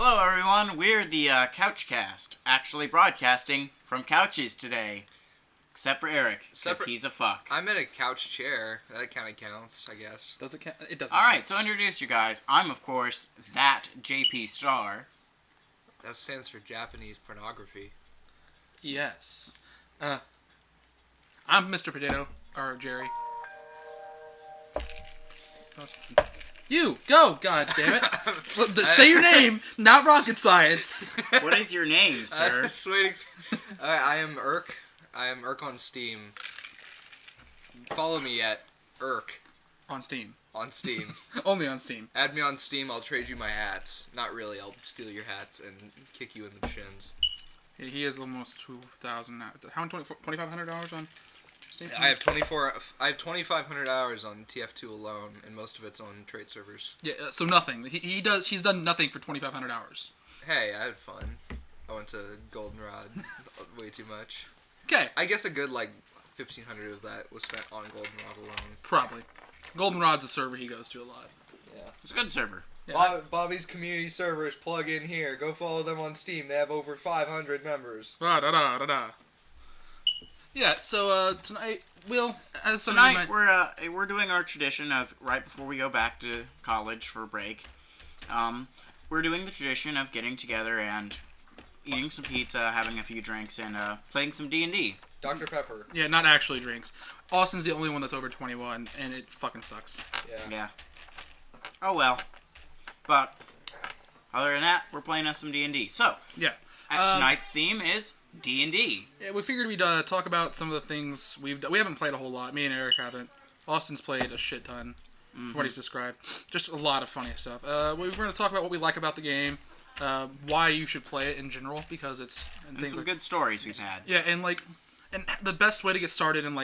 Hello, everyone. We're the CouchCast, actually broadcasting from couches today. Except for Eric, because he's a fuck. I'm in a couch chair. That kind of counts, I guess. Does it count? It doesn't. Alright, so introduce you guys. I'm, of course, that JP Star. That stands for Japanese pornography. Yes. I'm Mr. Potato, or Jerry. You, go! God damn it. Say your name, not rocket science. What is your name, sir? I was waiting. I am Irk. I am Irk on Steam. Follow me at Irk. On Steam. On Steam. Only on Steam. Add me on Steam, I'll trade you my hats. Not really, I'll steal your hats and kick you in the shins. Yeah, he has almost 2,000 now. How many? $2,500 on Steam? I have 2,500 hours on TF2 alone, and most of it's on trade servers. Yeah, so nothing. He's done nothing for 2,500 hours. Hey, I had fun. I went to Goldenrod way too much. Okay. I guess a good, 1,500 of that was spent on Goldenrod alone. Probably. Goldenrod's a server he goes to a lot. Yeah. It's a good server. Yeah. Bobby's community servers, plug in here. Go follow them on Steam. They have over 500 members. Yeah, so tonight, Tonight, we're doing our tradition of, right before we go back to college for break, we're doing the tradition of getting together and eating some pizza, having a few drinks, and playing some D&D. Dr. Pepper. Yeah, not actually drinks. Austin's the only one that's over 21, and it fucking sucks. Yeah. Oh well. But other than that, we're playing us some D&D. So, Yeah. tonight's theme is D&D. Yeah, we figured we'd talk about some of the things we've done. We haven't played a whole lot. Me and Eric haven't. Austin's played a shit ton, from what he's described. Just a lot of funny stuff. We're going to talk about what we like about the game, why you should play it in general, because it's... And some good stories we've had. Yeah, and the best way to get started and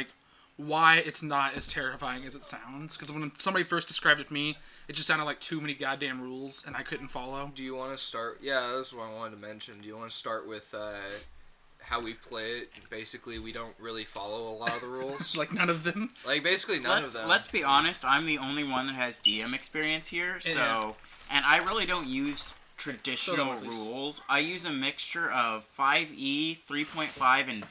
why it's not as terrifying as it sounds. Because when somebody first described it to me, it just sounded like too many goddamn rules, and I couldn't follow. Do you want to start... Yeah, that's what I wanted to mention. Do you want to start with how we play it? Basically, we don't really follow a lot of the rules. None of them? Basically none of them. Let's be honest, I'm the only one that has DM experience here, so... And I really don't use traditional rules. I use a mixture of 5e, 3.5, and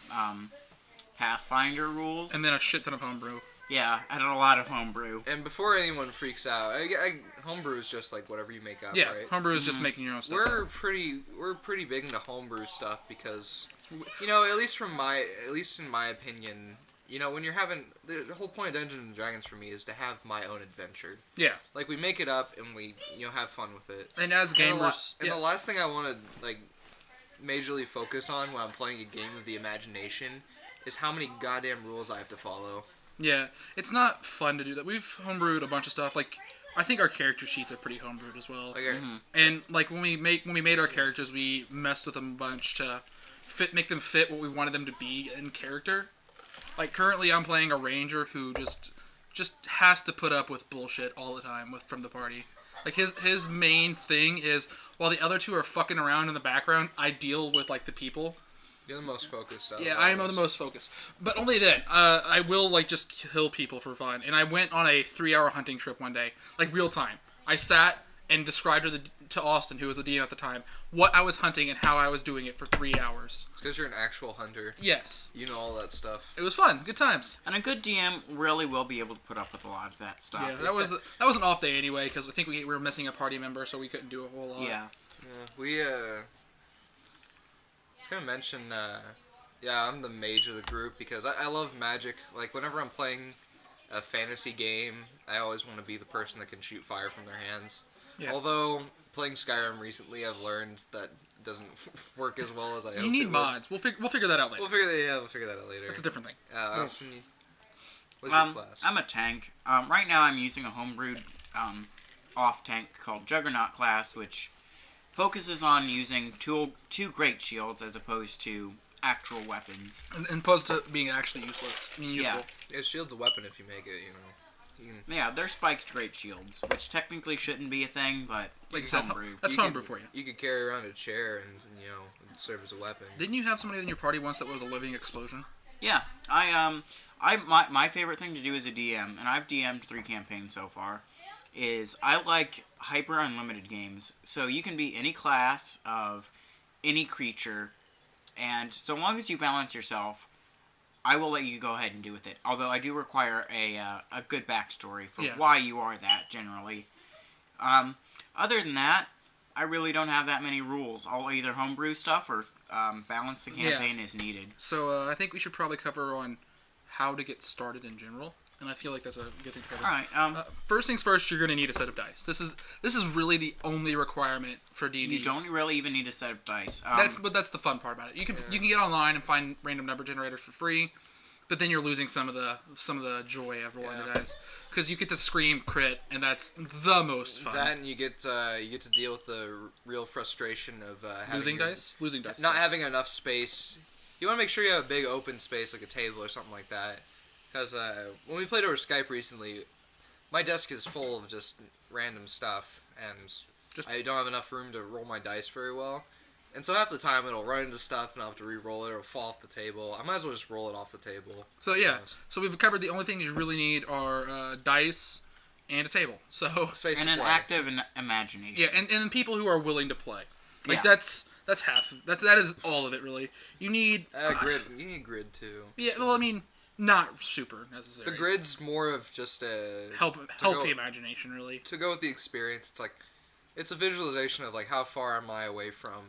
Pathfinder rules. And then a shit ton of homebrew. Yeah, I did a lot of homebrew. And before anyone freaks out, homebrew is just whatever you make up, yeah, right? Homebrew is just making your own stuff. We're pretty big into homebrew stuff because, at least in my opinion, when you're having the whole point of Dungeons and Dragons for me is to have my own adventure. Yeah. We make it up and we have fun with it. And as gamers, the last thing I want to majorly focus on when I'm playing a game of the imagination is how many goddamn rules I have to follow. Yeah, it's not fun to do that. We've homebrewed a bunch of stuff. I think our character sheets are pretty homebrewed as well. And when we made our characters, we messed with them a bunch to make them fit what we wanted them to be in character. Currently, I'm playing a ranger who just has to put up with bullshit all the time from the party. His main thing is while the other two are fucking around in the background, I deal with the people. You're the most focused. Yeah, I am the most focused. But only then. I will, just kill people for fun. And I went on a 3-hour hunting trip one day. Real time. I sat and described to Austin, who was the DM at the time, what I was hunting and how I was doing it for 3 hours. It's because you're an actual hunter. Yes. You know all that stuff. It was fun. Good times. And a good DM really will be able to put up with a lot of that stuff. Yeah, that was an off day anyway, because I think we were missing a party member, so we couldn't do a whole lot. Yeah. We, I was going to mention, I'm the mage of the group because I love magic. Whenever I'm playing a fantasy game, I always want to be the person that can shoot fire from their hands. Yeah. Although, playing Skyrim recently, I've learned that doesn't work as well as I hoped. You need mods. We'll figure that out later. We'll figure that out later. That's a different thing. What's your class? I'm a tank. Right now I'm using a homebrewed off tank called Juggernaut class, which focuses on using two great shields as opposed to actual weapons. And opposed to being actually useless. Useful. Yeah, shield's a weapon if you make it, Yeah, they're spiked great shields, which technically shouldn't be a thing, but it's homebrew. That's homebrew for you. You could carry around a chair and serve as a weapon. Didn't you have somebody in your party once that was a living explosion? Yeah, my favorite thing to do as a DM, and I've DM'd 3 campaigns so far, is I like hyper unlimited games. So you can be any class of any creature, and so long as you balance yourself, I will let you go ahead and do with it. Although I do require a good backstory for why you are that, generally. Other than that, I really don't have that many rules. I'll either homebrew stuff or balance the campaign as needed. So I think we should probably cover on how to get started in general. And I feel like that's a good thing to cover. All right. First things first, you're going to need a set of dice. This is really the only requirement for D&D. You don't really even need a set of dice. That's the fun part about it. You can get online and find random number generators for free, but then you're losing some of the joy of rolling the dice because you get to scream crit, and that's the most fun. That and you get to deal with the real frustration of losing dice, not having enough space. You want to make sure you have a big open space like a table or something like that. Because when we played over Skype recently, my desk is full of just random stuff, and I don't have enough room to roll my dice very well. And so half the time it'll run into stuff, and I'll have to re-roll it, or it'll fall off the table. I might as well just roll it off the table. So so we've covered the only things you really need are dice and a table. So and an active imagination. Yeah, and people who are willing to play. Like that's half. That is all of it really. You need grid. You need grid too. Yeah, well, I mean. Not super necessary. The grid's more of just a help the imagination, really. To go with the experience, it's a visualization of like how far am I away from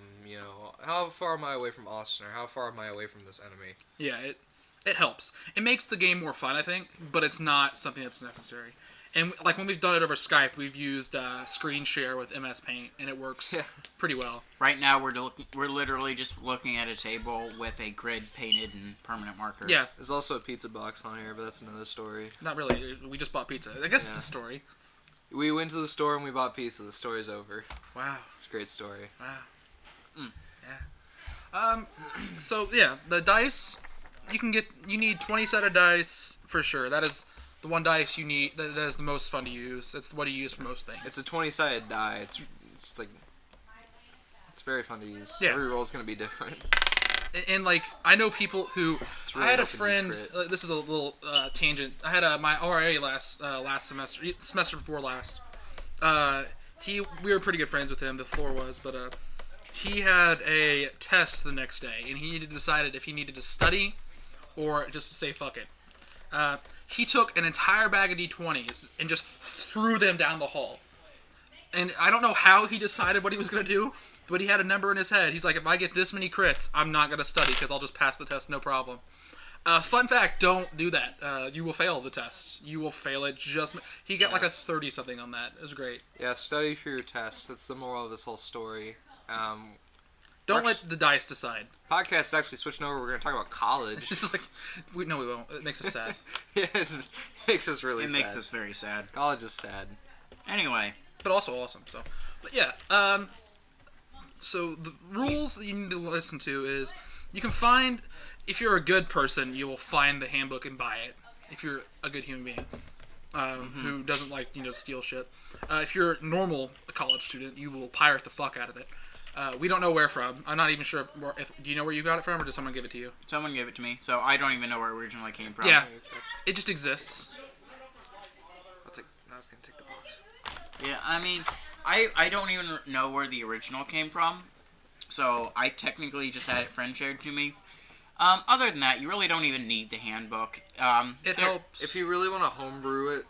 how far am I away from Austin, or how far am I away from this enemy. Yeah, it helps. It makes the game more fun, I think, but it's not something that's necessary. And like when we've done it over Skype, we've used screen share with MS Paint, and it works pretty well. Right now, we're literally just looking at a table with a grid painted in permanent marker. Yeah, there's also a pizza box on here, but that's another story. Not really. We just bought pizza. I guess it's a story. We went to the store and we bought pizza. The story's over. Wow, it's a great story. Wow. Yeah. So yeah, the dice you need 20 set of dice for sure. That is. The one dice you need that is the most fun to use. It's what you use for most things. It's a 20-sided die. It's very fun to use. Yeah. Every roll is going to be different. And like I know people who really I had a friend. This is a little tangent. I had my RA last semester before last. We were pretty good friends with him. The floor was, but he had a test the next day, and he needed to decide if he needed to study or just say fuck it. He took an entire bag of D20s and just threw them down the hall. And I don't know how he decided what he was going to do, but he had a number in his head. He's like, if I get this many crits, I'm not going to study because I'll just pass the test, no problem. Fun fact, don't do that. You will fail the test. You will fail it He got like a 30-something on that. It was great. Yeah, study for your test. That's the moral of this whole story. Don't let the dice decide. Podcast is actually switching over. We're going to talk about college. It's just like, we won't. It makes us sad. Yeah, it makes us really sad. It makes us very sad. College is sad. Anyway. But also awesome, so. But yeah, so the rules that you need to listen to is, you can find, if you're a good person, you will find the handbook and buy it. If you're a good human being. Who doesn't like, steal shit. If you're a normal college student, you will pirate the fuck out of it. We don't know where from. I'm not even sure do you know where you got it from, or did someone give it to you? Someone gave it to me, so I don't even know where it originally came from. Yeah, it just exists. I was going to take the box. Yeah, I mean, I don't even know where the original came from, so I technically just had it friend shared to me. Other than that, you really don't even need the handbook. It helps. If you really want to homebrew it,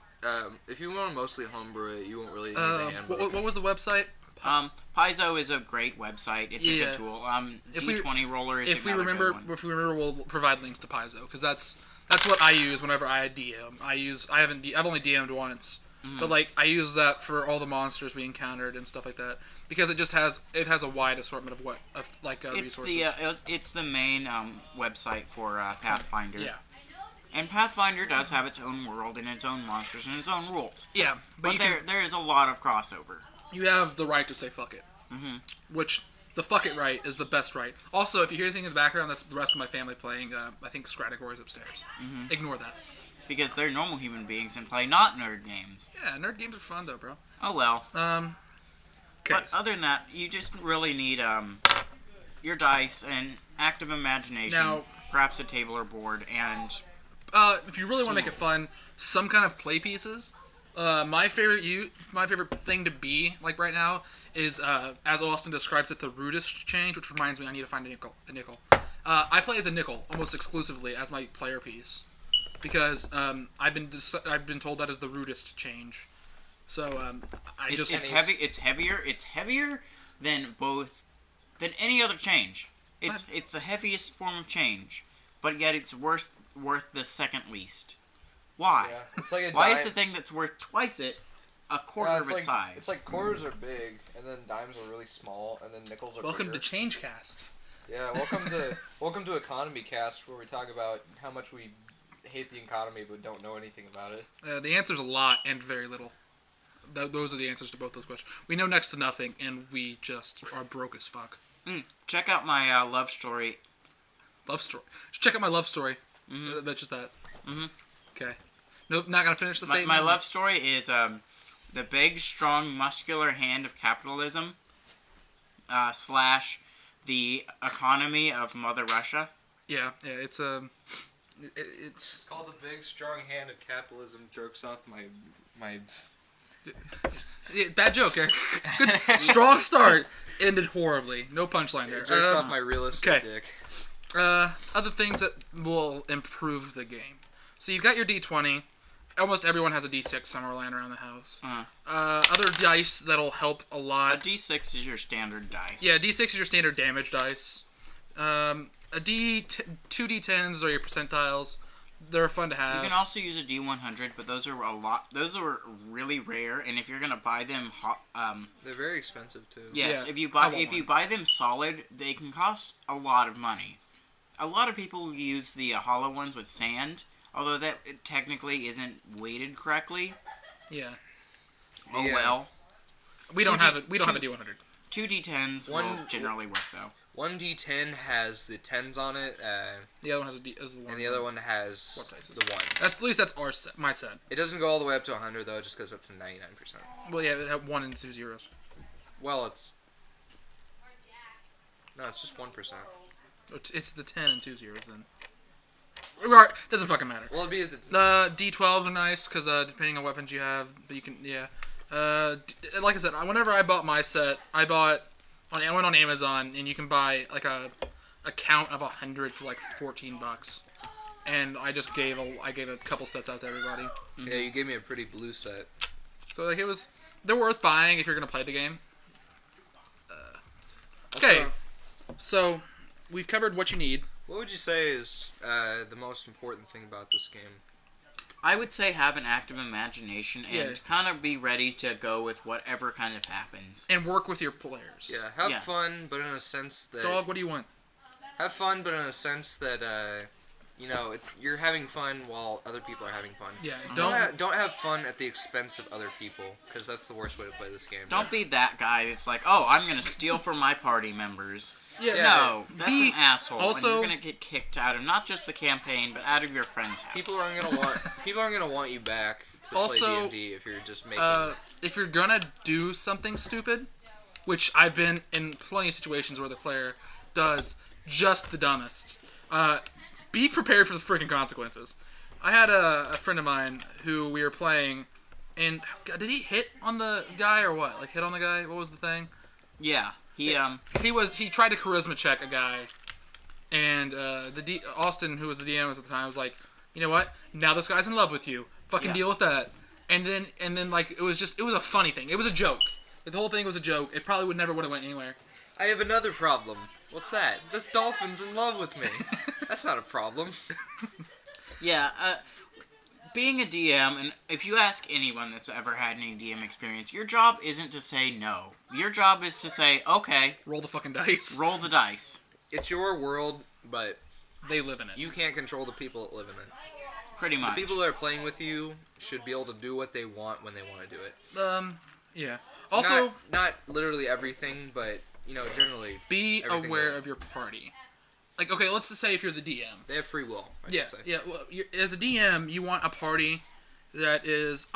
if you want to mostly homebrew it, you won't really need the handbook. What was the website? Paizo is a great website. It's a good tool. D20 Roller is another good one. If we remember, we'll provide links to Paizo because that's what I use whenever I DM. I've only DM'd once, but like I use that for all the monsters we encountered and stuff like that because it has a wide assortment of resources. It's the main website for Pathfinder. Yeah. And Pathfinder does have its own world and its own monsters and its own rules. Yeah, but there is a lot of crossover. You have the right to say fuck it. Which, the fuck it right is the best right. Also, if you hear anything in the background, that's the rest of my family playing, I think Strategor is upstairs. Ignore that. Because they're normal human beings and play not nerd games. Yeah, nerd games are fun though, bro. Oh well. Okay. But other than that, you just really need your dice and active imagination, now, perhaps a table or board, and... if you really want to make it fun, some kind of play pieces. My favorite thing to be like right now is, as Austin describes it, the rudest change, which reminds me I need to find a nickel. I play as a nickel almost exclusively as my player piece because I've been told that is the rudest change. So it's heavier. It's heavier than any other change. It's the heaviest form of change, but yet it's worth the second least. Why? Yeah, it's like why is the thing that's worth twice a quarter of its size? It's like quarters are big, and then dimes are really small, and then nickels are Welcome bigger. to ChangeCast. Yeah, welcome to Economy Cast, where we talk about how much we hate the economy but don't know anything about it. The answer's a lot and very little. Those are the answers to both those questions. We know next to nothing, and we just are broke as fuck. Check out my love story. Love story. Just check out my love story. Mm-hmm. That's just that. Mm-hmm. Okay. Nope, not gonna finish the statement. My love story is the big, strong, muscular hand of capitalism / the economy of Mother Russia. Yeah, it's It's called the big, strong hand of capitalism. Jerks off my. Yeah, bad joke, Eric. Good, strong start. Ended horribly. No punchline there. Jerks off my real estate dick. Other things that will improve the game. So you've got your D20. Almost everyone has a D6 somewhere lying around the house. Other dice that'll help a lot. A D6 is your standard dice. Yeah, D6 is your standard damage dice. Two D10s are your percentiles. They're fun to have. You can also use a D100, but those are really rare. And if you're gonna buy them, they're very expensive too. Yes, yeah, if you buy them solid, they can cost a lot of money. A lot of people use the hollow ones with sand, although that technically isn't weighted correctly. Yeah. Oh well. We don't have a D100. Two D10s will generally work though. One D10 has the 10s on it, the other one has a 1. And the other one has the 1s. At least that's my set. It doesn't go all the way up to 100 though, it just goes up to 99%. Well, yeah, it have 1 and 2 zeros. Well, it's just 1%. It's the 10 and 2 zeros then. Doesn't fucking matter. Well, it'd be the D12s are nice because depending on weapons you have, but you can like I said, whenever I bought my set, I went on Amazon and you can buy like a count of 100 for like $14, and I just gave a couple sets out to everybody. Mm-hmm. Yeah, you gave me a pretty blue set. So like they're worth buying if you're gonna play the game. Okay, so we've covered what you need. What would you say is the most important thing about this game? I would say have an active imagination and kind of be ready to go with whatever kind of happens. And work with your players. Yeah, have fun, but in a sense that... Dog, what do you want? Have fun, but in a sense that, you're having fun while other people are having fun. Yeah, don't have fun at the expense of other people, because that's the worst way to play this game. Don't be that guy that's like, oh, I'm going to steal from my party members. Yeah, no, that's an asshole. Also, and you're gonna get kicked out of not just the campaign, but out of your friend's house. People aren't gonna want you back to play D&D if you're just making. If you're gonna do something stupid, which I've been in plenty of situations where the player does just the dumbest, be prepared for the freaking consequences. I had a friend of mine who we were playing, and did he hit on the guy or what? Like hit on the guy? What was the thing? Yeah. He tried to charisma check a guy, and Austin, who was the DM at the time, was like, you know what? Now this guy's in love with you. Fucking deal with that. And then like it was a funny thing. It was a joke. The whole thing was a joke. It probably would have went anywhere. I have another problem. What's that? This dolphin's in love with me. That's not a problem. Yeah. Being a DM, and if you ask anyone that's ever had any DM experience, your job isn't to say no. Your job is to say, okay. Roll the fucking dice. Roll the dice. It's your world, but they live in it. You can't control the people that live in it. Pretty much. The people that are playing with you should be able to do what they want when they want to do it. Yeah. Also, not literally everything, but, generally. Be aware of your party. Like, okay, let's just say if you're the DM. They have free will, I should say. Yeah. Well, as a DM, you want a party that is...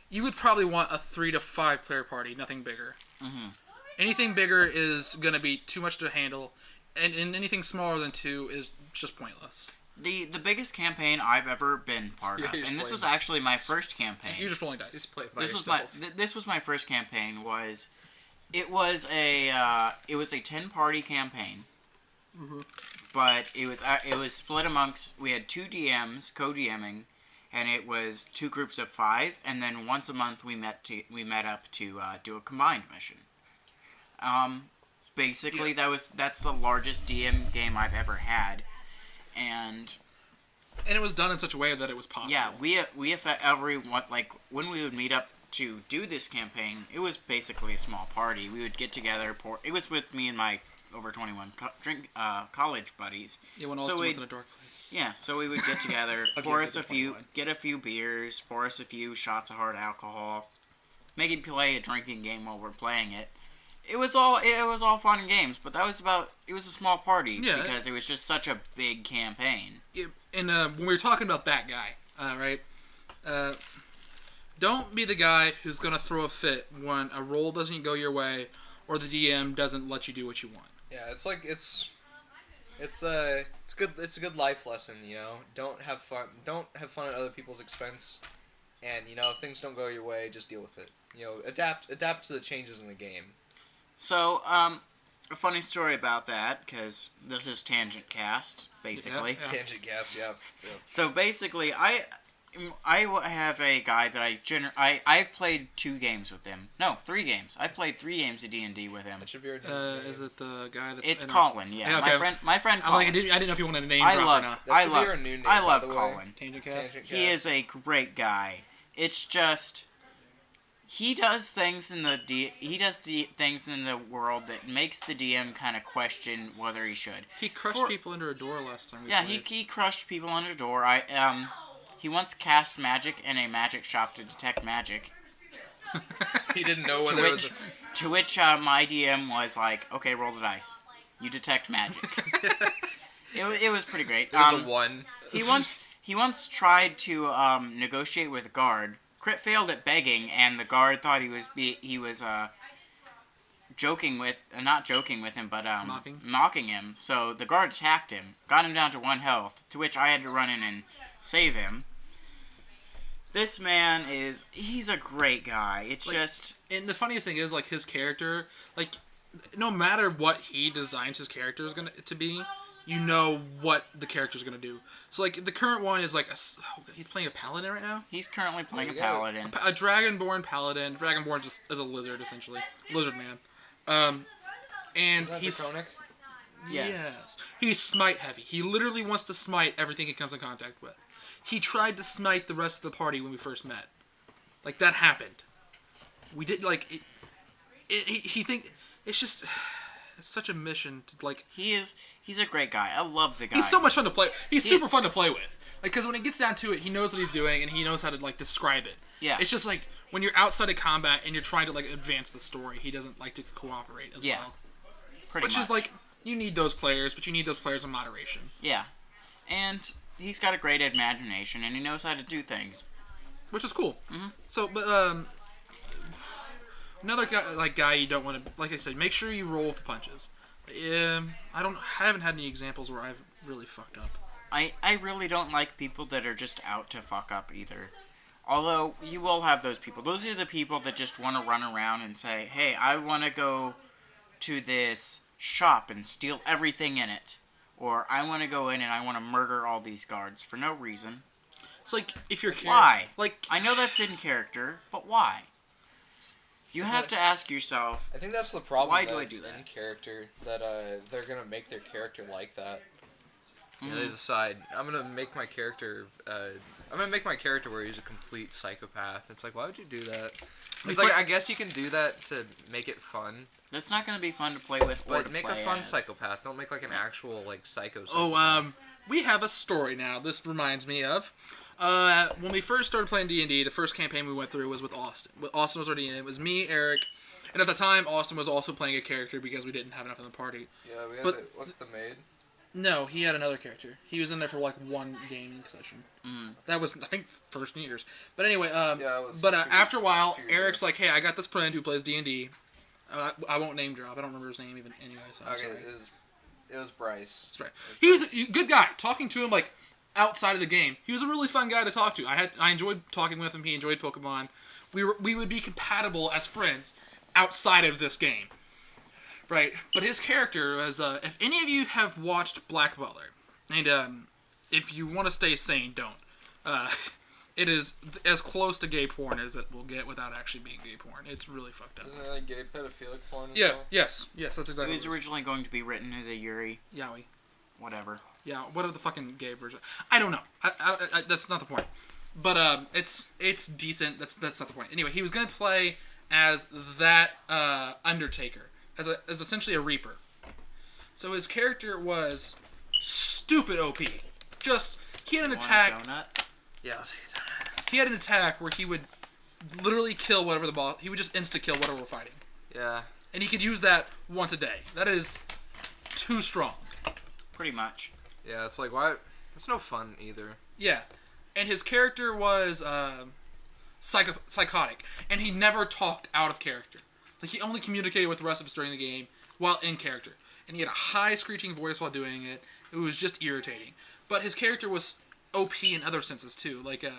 You would probably want a 3 to 5 player party, nothing bigger. Mm-hmm. Anything bigger is going to be too much to handle, and anything smaller than 2 is just pointless. The biggest campaign I've ever been part of, and this was actually my first campaign. You're just rolling dice. Just play it by This yourself. was my first campaign. It was a 10-party campaign, but it was split amongst. We had 2 DMs co-DMing, and it was 2 groups of 5, and then once a month we met up to do a combined mission. Basically, that's the largest DM game I've ever had, and it was done in such a way that it was possible. Yeah, we everyone, like, when we would meet up to do this campaign, it was basically a small party. We would get together. It was with me and my over 21 college buddies. Yeah, when all was in a dark place. Yeah, so we would get together, get a few beers, pour us a few shots of hard alcohol, maybe play a drinking game while we're playing it. It was all fun and games, but it was a small party because it was just such a big campaign. Yeah, and when we were talking about that guy, right? Don't be the guy who's gonna throw a fit when a roll doesn't go your way or the DM doesn't let you do what you want. Yeah, it's a good life lesson, you know. Don't have fun at other people's expense, and you know, if things don't go your way, just deal with it. You know, adapt to the changes in the game. So, a funny story about that, because this is Tangent Cast, basically. Yeah. Tangent Cast, yeah. So basically, I have a guy that I've played 2 games with him. No, 3 games. I've played 3 games of D&D with him. Is it the guy that's... It's Colin, yeah. Okay. My friend Colin. I didn't know if you wanted a name drop or not. I love Colin. Tangent Cast? He is a great guy. It's just... He does things in the things in the world that makes the DM kind of question whether he should. He crushed people under a door last time. He crushed people under a door. He once cast magic in a magic shop to detect magic. He didn't know whether it was. To which my DM was like, "Okay, roll the dice. You detect magic." It was pretty great. It was a 1. He once tried to negotiate with a guard. Crit failed at begging, and the guard thought he was not joking with him, but mocking him. So the guard attacked him, got him down to 1 health. To which I had to run in and save him. This man he's a great guy. It's just... And the funniest thing is, like, his character, like, no matter what he designs his character is to be, you know what the character's going to do. So, like, the current one is, like, he's playing a paladin right now? He's currently playing a paladin. A dragonborn paladin. Dragonborn just as a lizard, essentially. Lizard man. And he's... Draconic? Yes. He's smite heavy. He literally wants to smite everything he comes in contact with. He tried to smite the rest of the party when we first met. Like, that happened. We did, like... He think... It's just... It's such a mission to, like... He's a great guy. I love the guy. He's so much fun to play. He's super fun to play with. Like, because when it gets down to it, he knows what he's doing, and he knows how to, like, describe it. Yeah. It's just, like, when you're outside of combat and you're trying to, like, advance the story, he doesn't like to cooperate as well. Pretty much. Which is, like, you need those players, but you need those players in moderation. Yeah. And he's got a great imagination, and he knows how to do things. Which is cool. Mm-hmm. So, but, another guy you don't want to, like I said, make sure you roll with the punches. I haven't had any examples where I've really fucked up. I really don't like people that are just out to fuck up either. Although, you will have those people. Those are the people that just want to run around and say, hey, I want to go to this shop and steal everything in it. Or, I want to go in and I want to murder all these guards for no reason. It's like, if you're... Why? Like, I know that's in character, but why? You have to ask yourself... I think that's the problem. Why do I do that? In character, that they're going to make their character like that. You know, they decide, I'm going to make my character... where he's a complete psychopath. It's like, why would you do that? It's like, I guess you can do that to make it fun. That's not going to be fun to play with or But make a fun psychopath. Don't make, like, an actual, like, psychopath. Oh, we have a story now. This reminds me of... when we first started playing D&D, the first campaign we went through was with Austin. Austin was already in. It was me, Eric, and at the time, Austin was also playing a character because we didn't have enough in the party. Yeah, we had what's the maid? No, he had another character. He was in there for like 1 gaming session. That was, I think, first New Year's. But anyway, after a while, Eric's like, hey, I got this friend who plays D&D. I won't name drop. I don't remember his name even anyway, so I'm sorry. It was Bryce. He was a good guy. Talking to him like outside of the game, he was a really fun guy to talk to. I enjoyed talking with him. He enjoyed Pokemon. We would be compatible as friends outside of this game, right? But his character was if any of you have watched Black Butler, and if you want to stay sane, don't. It is as close to gay porn as it will get without actually being gay porn. It's really fucked up. Isn't it like gay pedophilic porn as Yeah, well? yes, that's exactly. It was originally going to be written as a Yuri. Yaoi. Whatever. Yeah, whatever the fucking gay version. I don't know. I that's not the point. But it's decent. That's not the point. Anyway, he was gonna play as that Undertaker, as essentially a Reaper. So his character was stupid OP. Just he had an attack. Yeah, I'll take it. He had an attack where he would literally kill whatever the boss. He would just insta kill whatever we're fighting. Yeah. And he could use that once a day. That is too strong. Pretty much. Yeah, it's like why? It's no fun either. Yeah, and his character was psychotic, and he never talked out of character. Like he only communicated with the rest of us during the game while in character, and he had a high screeching voice while doing it. It was just irritating. But his character was OP in other senses too. Like a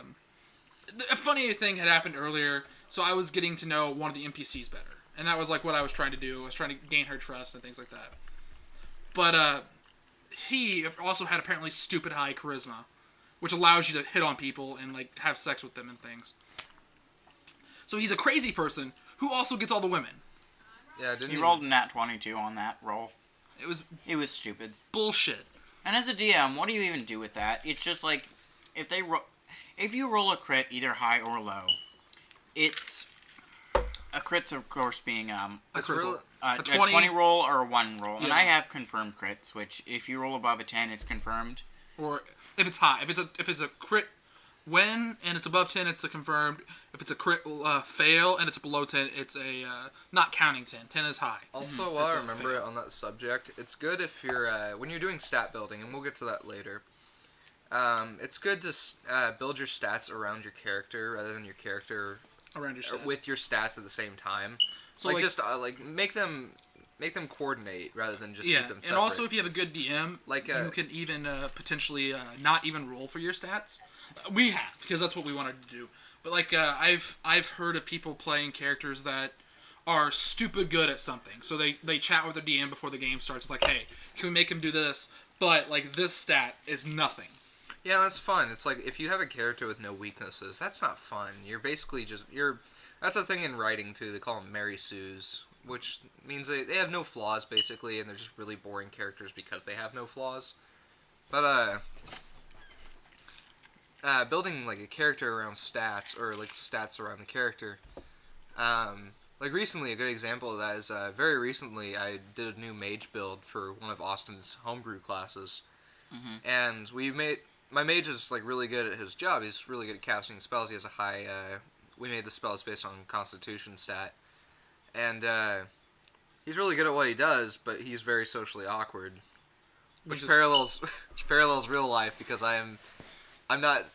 funny thing had happened earlier, so I was getting to know one of the NPCs better, and that was like what I was trying to do. I was trying to gain her trust and things like that. But he also had apparently stupid high charisma, which allows you to hit on people and like have sex with them and things. So he's a crazy person who also gets all the women. Yeah, didn't he rolled a nat 22 on that roll. It was stupid. Bullshit. And as a DM, what do you even do with that? It's just like if you roll a crit either high or low, it's a crit's of course being a 20 roll or a 1 roll. Yeah. And I have confirmed crits, which if you roll above a 10, it's confirmed. Or if it's high, if it's a crit win and it's above 10, it's a confirmed. If it's a crit fail and it's below 10, it's a not counting 10. 10 is high. Also, while I remember it on that subject, it's good if you're when you're doing stat building, and we'll get to that later. It's good to build your stats around your character rather than your character around your stats. With your stats at the same time. So like just make them coordinate rather than just keep them separate. And also if you have a good DM, you can even potentially not even roll for your stats. We have, because that's what we wanted to do. But I've heard of people playing characters that are stupid good at something. So they chat with their DM before the game starts, like, hey, can we make him do this? But this stat is nothing. Yeah, that's fun. It's like if you have a character with no weaknesses, that's not fun. You're basically that's a thing in writing too. They call them Mary Sues, which means they have no flaws basically, and they're just really boring characters because they have no flaws. But building a character around stats or stats around the character, recently a good example of that is very recently I did a new mage build for one of Austin's homebrew classes, and my mage is really good at his job. He's really good at casting spells. He has a high. We made the spells based on Constitution stat, and he's really good at what he does. But he's very socially awkward, which parallels real life because I'm not.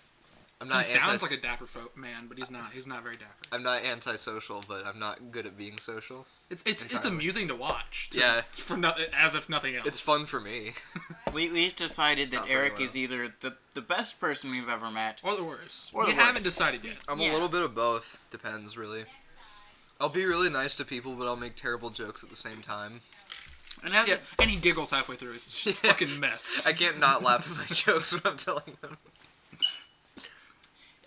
He sounds like a dapper man, but he's not. He's not very dapper. I'm not antisocial, but I'm not good at being social. It's amusing to watch. Yeah. As if nothing else. It's fun for me. We've decided that Eric is either the best person we've ever met, or the worst. We haven't decided yet. I'm a little bit of both. Depends, really. I'll be really nice to people, but I'll make terrible jokes at the same time. And he giggles halfway through. It's just a fucking mess. I can't not laugh at my jokes when I'm telling them.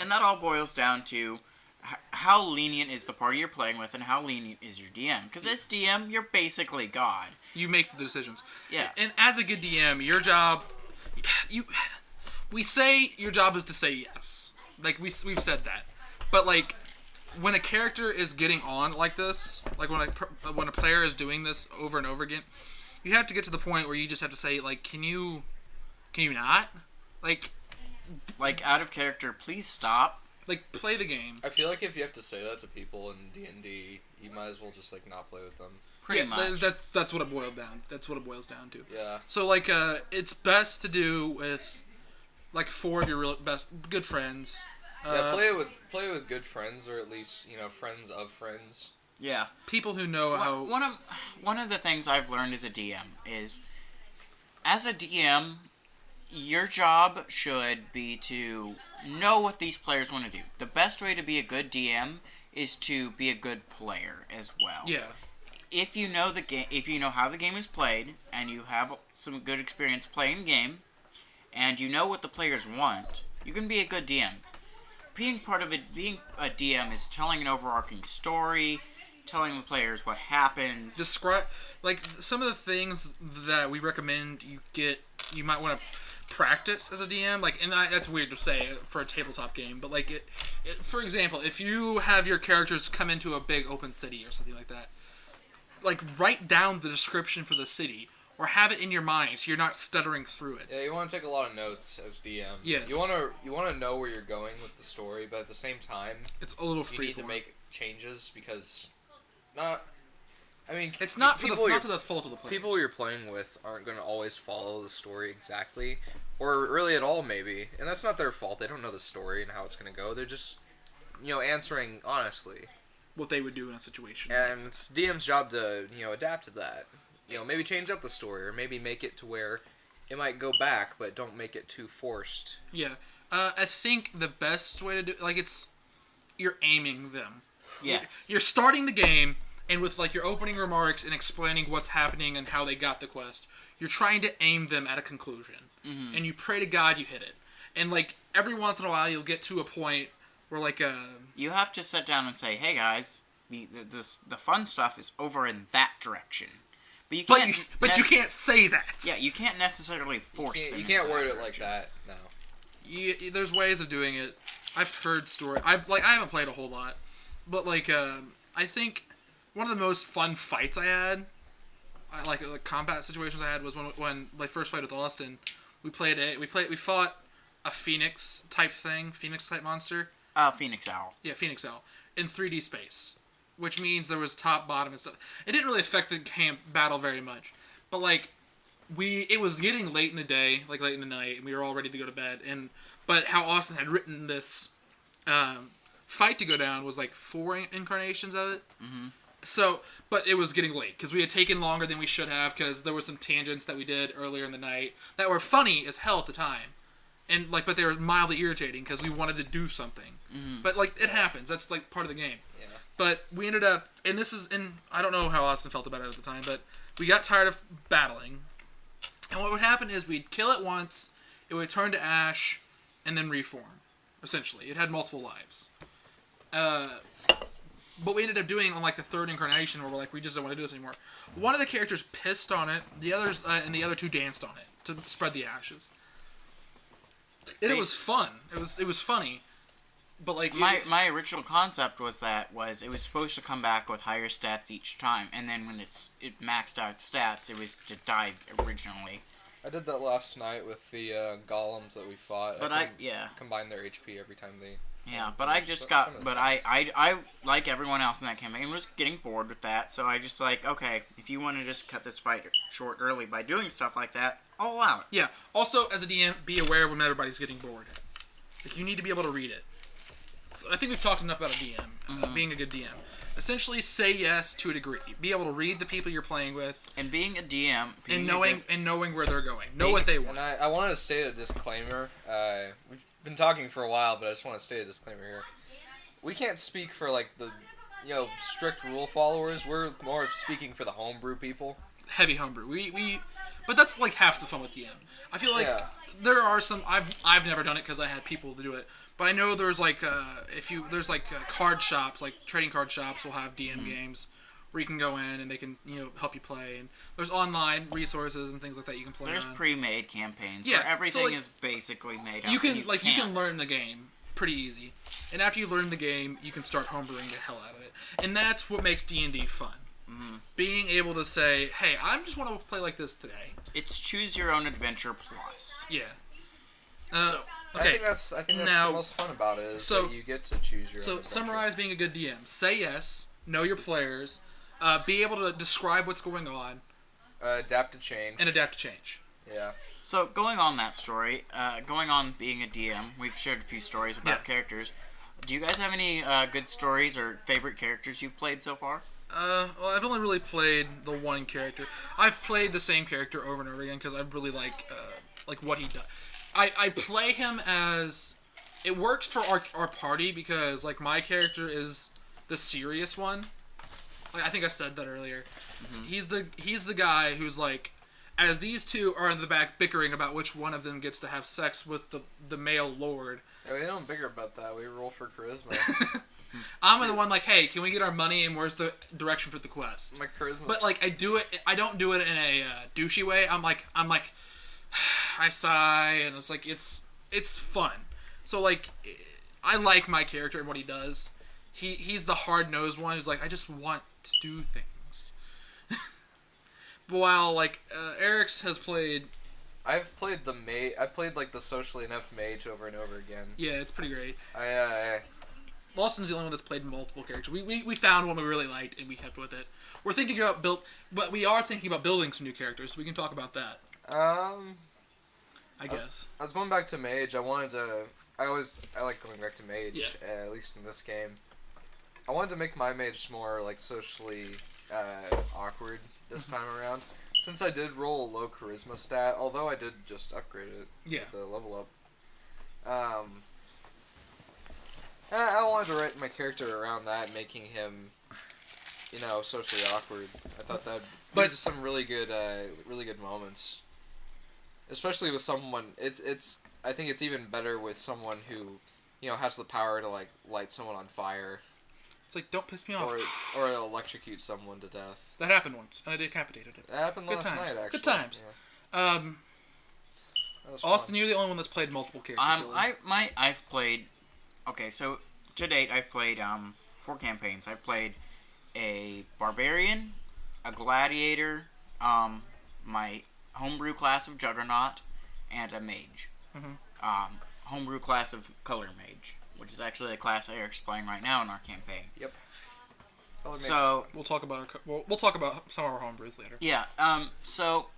And that all boils down to how lenient is the party you're playing with and how lenient is your DM. Because as DM, you're basically God. You make the decisions. Yeah. And as a good DM, your job... We say your job is to say yes. We've said that. But, when a character is getting on like this, when a player is doing this over and over again, you have to get to the point where you just have to say, can you not? Out of character, please stop. Play the game. I feel like if you have to say that to people in D&D, you might as well just not play with them. Pretty much. That's what it boiled down. That's what it boils down to. Yeah. So it's best to do with 4 of your good friends. Play with good friends, or at least friends of friends. Yeah. People who know how. One of the things I've learned as a DM is As a DM, your job should be to know what these players want to do. The best way to be a good DM is to be a good player as well. Yeah. If you know the game, if you know how the game is played, and you have some good experience playing the game, and you know what the players want, you can be a good DM. Being a DM is telling an overarching story, telling the players what happens. Describe, like, some of the things that we recommend you might want to practice as a DM, like, and that's weird to say for a tabletop game, but like for example, if you have your characters come into a big open city or something like that, like, write down the description for the city or have it in your mind so you're not stuttering through it. Yeah, you want to take a lot of notes as DM. Yes. You want to know where you're going with the story, but at the same time, it's a little free. You need to make changes because it's not to the fault of the players. People you're playing with aren't going to always follow the story exactly, or really at all, maybe. And that's not their fault. They don't know the story and how it's going to go. They're just, answering honestly what they would do in a situation. And it's DM's job to, adapt to that. Maybe change up the story, or maybe make it to where it might go back, but don't make it too forced. Yeah. I think the best way to do you're aiming them. Yes. You're starting the game, and with, like, your opening remarks and explaining what's happening and how they got the quest, you're trying to aim them at a conclusion. Mm-hmm. And you pray to God you hit it. And, like, every once in a while you'll get to a point where, like, you have to sit down and say, hey, guys, the fun stuff is over in that direction. But you can't say that. Yeah, you can't necessarily force them. You can't word it like that, no. There's ways of doing it. I've heard stories. I haven't played a whole lot. But, like, I think one of the most fun fights I had, like combat situations I had, was when I first played with Austin. We fought a Phoenix type monster. Phoenix Owl. Yeah, Phoenix Owl in 3D space, which means there was top, bottom, and stuff. It didn't really affect the camp battle very much, but like it was getting late in the day, like late in the night, and we were all ready to go to bed. But how Austin had written this fight to go down was like 4 incarnations of it. Mm-hmm. So, but it was getting late because we had taken longer than we should have because there were some tangents that we did earlier in the night that were funny as hell at the time, and but they were mildly irritating because we wanted to do something. Mm-hmm. But like it happens. That's like part of the game. Yeah. But we ended up, and I don't know how Austin felt about it at the time, but we got tired of battling, and what would happen is we'd kill it once, it would turn to ash, and then reform. Essentially, it had multiple lives. But we ended up doing on like the 3rd incarnation where we're like, we just don't want to do this anymore. One of the characters pissed on it, the others and the other 2 danced on it to spread the ashes. And it was fun. It was funny. But like my original concept was it was supposed to come back with higher stats each time, and then when it maxed out stats, it was to die originally. I did that last night with the golems that we fought. But I combined their HP every time they. Yeah, but I like everyone else in that campaign was getting bored with that, so I just like, okay, if you want to just cut this fight short early by doing stuff like that, I'll allow it. Yeah. Also, as a DM, be aware of when everybody's getting bored. Like, you need to be able to read it. So I think we've talked enough about a DM, being a good DM. Essentially, say yes to a degree. Be able to read the people you're playing with, and being a DM, and knowing where they're going, what they want. And I wanted to state a disclaimer. We've been talking for a while, but I just want to state a disclaimer here. We can't speak for like the strict rule followers. We're more speaking for the homebrew people. Heavy homebrew. But that's like half the fun with DM. I feel like there are some. I've never done it because I had people to do it. But I know there's like card shops, like trading card shops will have DM games where you can go in and they can help you play, and there's online resources and things like that you can play. There's pre-made campaigns. Yeah, where everything is basically made. You can learn the game pretty easy, and after you learn the game, you can start homebrewing the hell out of it, and that's what makes D&D fun. Mm-hmm. Being able to say, hey, I just want to play like this today. It's choose your own adventure plus. Yeah. Okay. I think that's the most fun about it is that you get to choose your own adventure. So summarize being a good DM. Say yes. Know your players. Be able to describe what's going on. Adapt to change. And adapt to change. Yeah. So going on that story, going on being a DM, we've shared a few stories about characters. Do you guys have any good stories or favorite characters you've played so far? Well, I've only really played the one character. I've played the same character over and over again because I really like what he does. I play him as... It works for our party because, like, my character is the serious one. Like, I think I said that earlier. Mm-hmm. He's the guy who's, like... As these two are in the back bickering about which one of them gets to have sex with the male lord. Yeah, we don't bicker about that. We roll for charisma. I'm the one like, hey, can we get our money and where's the direction for the quest? My charisma. But like, I don't do it in a douchey way. I'm like, I sigh and it's like it's fun. So like, I like my character and what he does. He's the hard nosed one who's like, I just want to do things. But while like Eric's has played. I've played the mage. I played like the socially inept mage over and over again. Yeah, it's pretty great. Lawson's the only one that's played multiple characters. We found one we really liked and we kept with it. We're thinking about we are thinking about building some new characters. So we can talk about that. I guess. I was going back to mage. I like going back to mage. Yeah. At least in this game. I wanted to make my mage more like socially awkward this time around. Since I did roll a low charisma stat, although I did just upgrade it with the level up. I wanted to write my character around that, making him, socially awkward. I thought that'd be just some really good moments. Especially with someone, I think it's even better with someone who, has the power to like light someone on fire. It's like, don't piss me off. Or electrocute someone to death. That happened once, and I decapitated it. That happened last night, actually. Good times. Yeah. Austin, you're the only one that's played multiple characters. Really. I've played. Okay, so to date, I've played 4 campaigns. I've played a barbarian, a gladiator, my homebrew class of Juggernaut, and a mage. Mm-hmm. Homebrew class of Color Mage, which is actually a class Eric's playing right now in our campaign. Yep. So we'll talk about some of our homebrews later. Yeah. So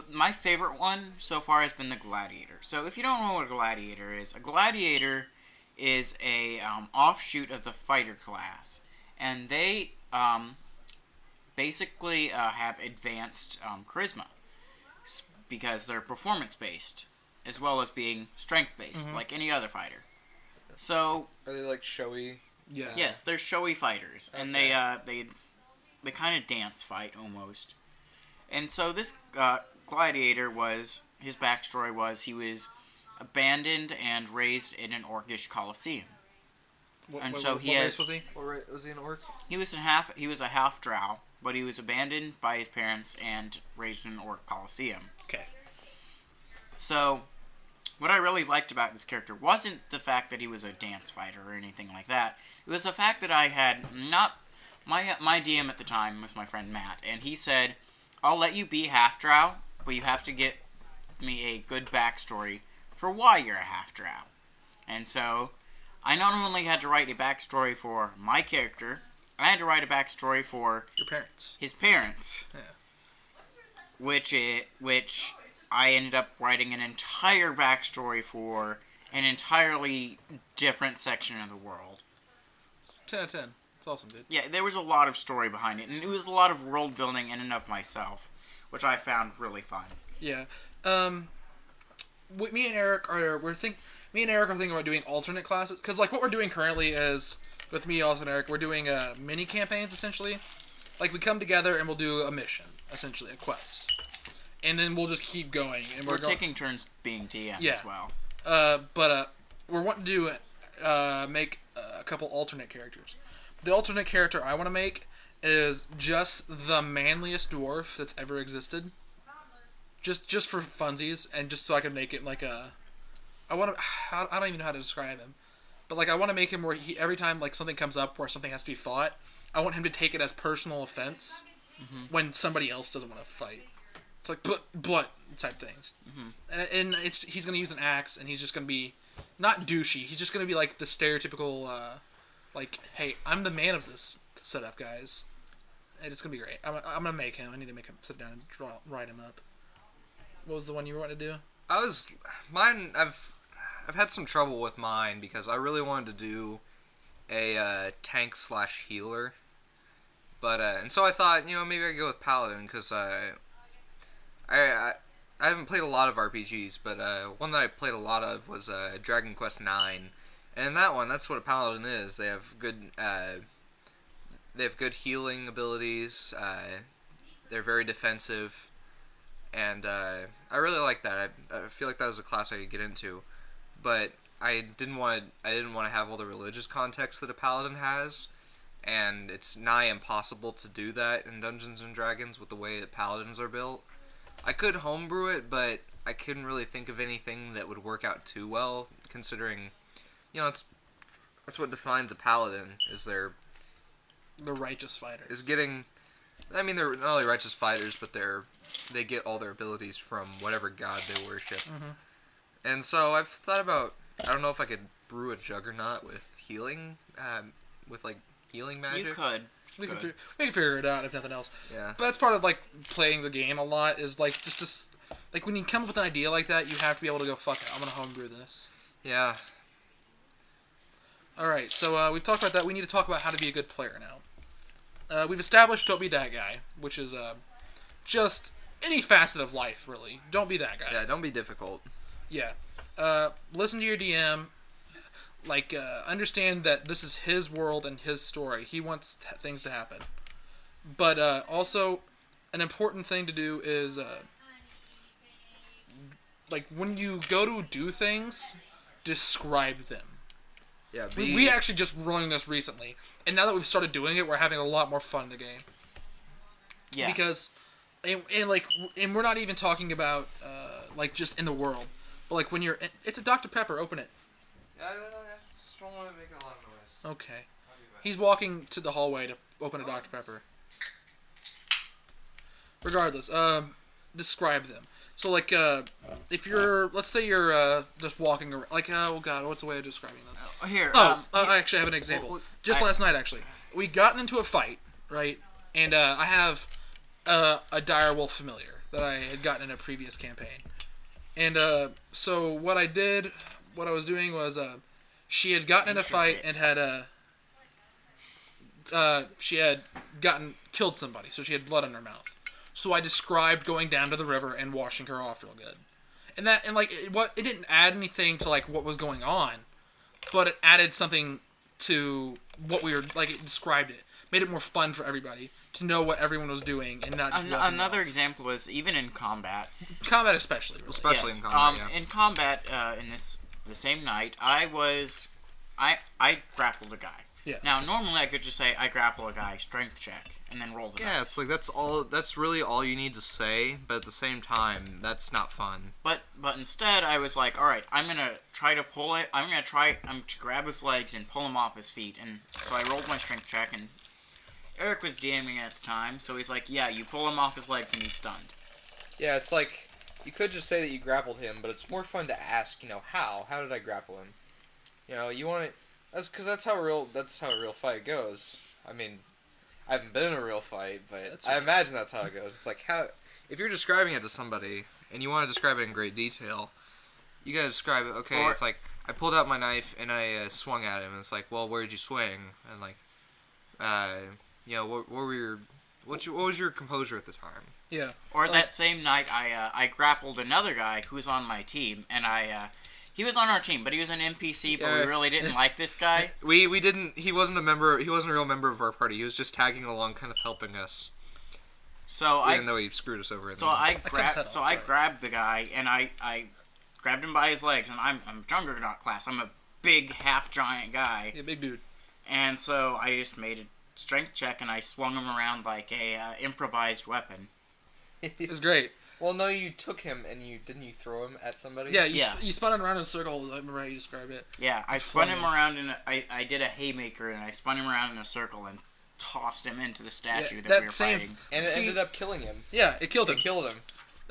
my favorite one so far has been the gladiator. So if you don't know what a gladiator is a offshoot of the fighter class, and they basically have advanced charisma because they're performance based as well as being strength based, like any other fighter. So are they like showy? Yeah. Yes, they're showy fighters, and they kind of dance fight almost. And so this gladiator his backstory was he was abandoned and raised in an orcish coliseum. What race was he? Was he an orc? He was a half drow, but he was abandoned by his parents and raised in an orc coliseum. Okay. So, what I really liked about this character wasn't the fact that he was a dance fighter or anything like that. It was the fact that I had my DM at the time was my friend Matt, and he said, "I'll let you be half drow, but you have to get me a good backstory for why you're a half drow." And so, I not only had to write a backstory for my character, I had to write a backstory for his parents. Yeah. Which I ended up writing an entire backstory for an entirely different section of the world. It's 10 out of 10. It's awesome, dude. Yeah, there was a lot of story behind it, and it was a lot of world building in and of myself, which I found really fun. Yeah. Me and Eric are thinking about doing alternate classes, because like what we're doing currently is with me, Austin, and Eric, we're doing mini campaigns essentially. Like we come together and we'll do a mission, essentially a quest. And then we'll just keep going. And we're taking turns being DM as well. But we're wanting to make a couple alternate characters. The alternate character I want to make is just the manliest dwarf that's ever existed. Just for funsies, and just so I can make it like a... I don't even know how to describe him. But like I want to make him where every time like something comes up where something has to be fought, I want him to take it as personal offense when somebody else doesn't want to fight. It's like blood type things, and he's gonna use an axe, and he's just gonna be not douchey. He's just gonna be like the stereotypical, like, hey, I'm the man of this setup, guys, and it's gonna be great. I'm gonna make him. I need to make him sit down and write him up. What was the one you were wanting to do? I've had some trouble with mine because I really wanted to do a tank / healer. But and so I thought, maybe I could go with Paladin because I haven't played a lot of RPGs, but one that I played a lot of was Dragon Quest IX, and in that one, that's what a Paladin is. They have good healing abilities. They're very defensive, and I really like that. I feel like that was a class I could get into, but I didn't want to have all the religious context that a Paladin has, and it's nigh impossible to do that in Dungeons and Dragons with the way that Paladins are built. I could homebrew it, but I couldn't really think of anything that would work out too well, considering, that's what defines a Paladin, is the righteous fighters. They're not only righteous fighters, but they get all their abilities from whatever god they worship. Mm-hmm. And so I've thought about, I don't know if I could brew a Juggernaut with healing, healing magic. You could. We can figure it out if nothing else. Yeah. But that's part of playing the game a lot is just when you come up with an idea like that, you have to be able to go, fuck it, I'm gonna homebrew this. Yeah. All right, so we've talked about that. We need to talk about how to be a good player now. We've established don't be that guy, which is just any facet of life, really. Don't be that guy. Yeah, don't be difficult. Yeah. Listen to your DM. Understand that this is his world and his story. He wants things to happen. But also, an important thing to do is, when you go to do things, describe them. Yeah, we actually just running this recently, and now that we've started doing it, we're having a lot more fun in the game. Yeah. Because, and we're not even talking about, just in the world. But, when it's a Dr. Pepper, open it. Yeah, just don't want to make a lot of noise. Okay. He's walking to the hallway to open a Dr. Pepper. Regardless, describe them. So, if let's say you're just walking around, oh god, what's the way of describing this? I actually have an example. Last night, actually. We gotten into a fight, right? And I have a direwolf familiar that I had gotten in a previous campaign. And so what I was doing was she had gotten in a fight and had she had killed somebody, so she had blood in her mouth. So I described going down to the river and washing her off real good. And it didn't add anything to what was going on, but it added something to what we were it described it. Made it more fun for everybody to know what everyone was doing and not just another example is even in combat. Combat especially. Really. Especially in combat, In combat, the same night, I grappled a guy. Yeah. Now, normally I could just say, I grapple a guy, strength check, and then roll the dice. Yeah, that's really all you need to say, but at the same time, that's not fun. But instead, I was like, alright, I'm gonna try to pull it, I'm to grab his legs and pull him off his feet, and so I rolled my strength check, and Eric was DMing at the time, so he's like, yeah, you pull him off his legs and he's stunned. Yeah, it's you could just say that you grappled him, but it's more fun to ask, how? How did I grapple him? You want to... That's how a real fight goes. I mean, I haven't been in a real fight, but I imagine that's how it goes. It's if you're describing it to somebody, and you want to describe it in great detail, you gotta describe it, okay, it's I pulled out my knife and I swung at him, and it's well, where did you swing? And what was your composure at the time? Yeah. Or that same night, I grappled another guy who was on my team, and he was on our team, but he was an NPC, but we really didn't like this guy. We didn't, he wasn't a real member of our party, he was just tagging along, kind of helping us. Even though he screwed us over. I grabbed the guy, and I grabbed him by his legs, and I'm Juggernaut class, I'm a big, half-giant guy. Yeah, big dude. And so I just made a strength check, and I swung him around like a improvised weapon. It was great. Well, no, you took him and you throw him at somebody? Yeah, you spun him around in a circle. I remember how you described it. Yeah, I spun him around I did a haymaker, and I spun him around in a circle and tossed him into the statue that we were fighting. And it ended up killing him. Yeah, it killed him.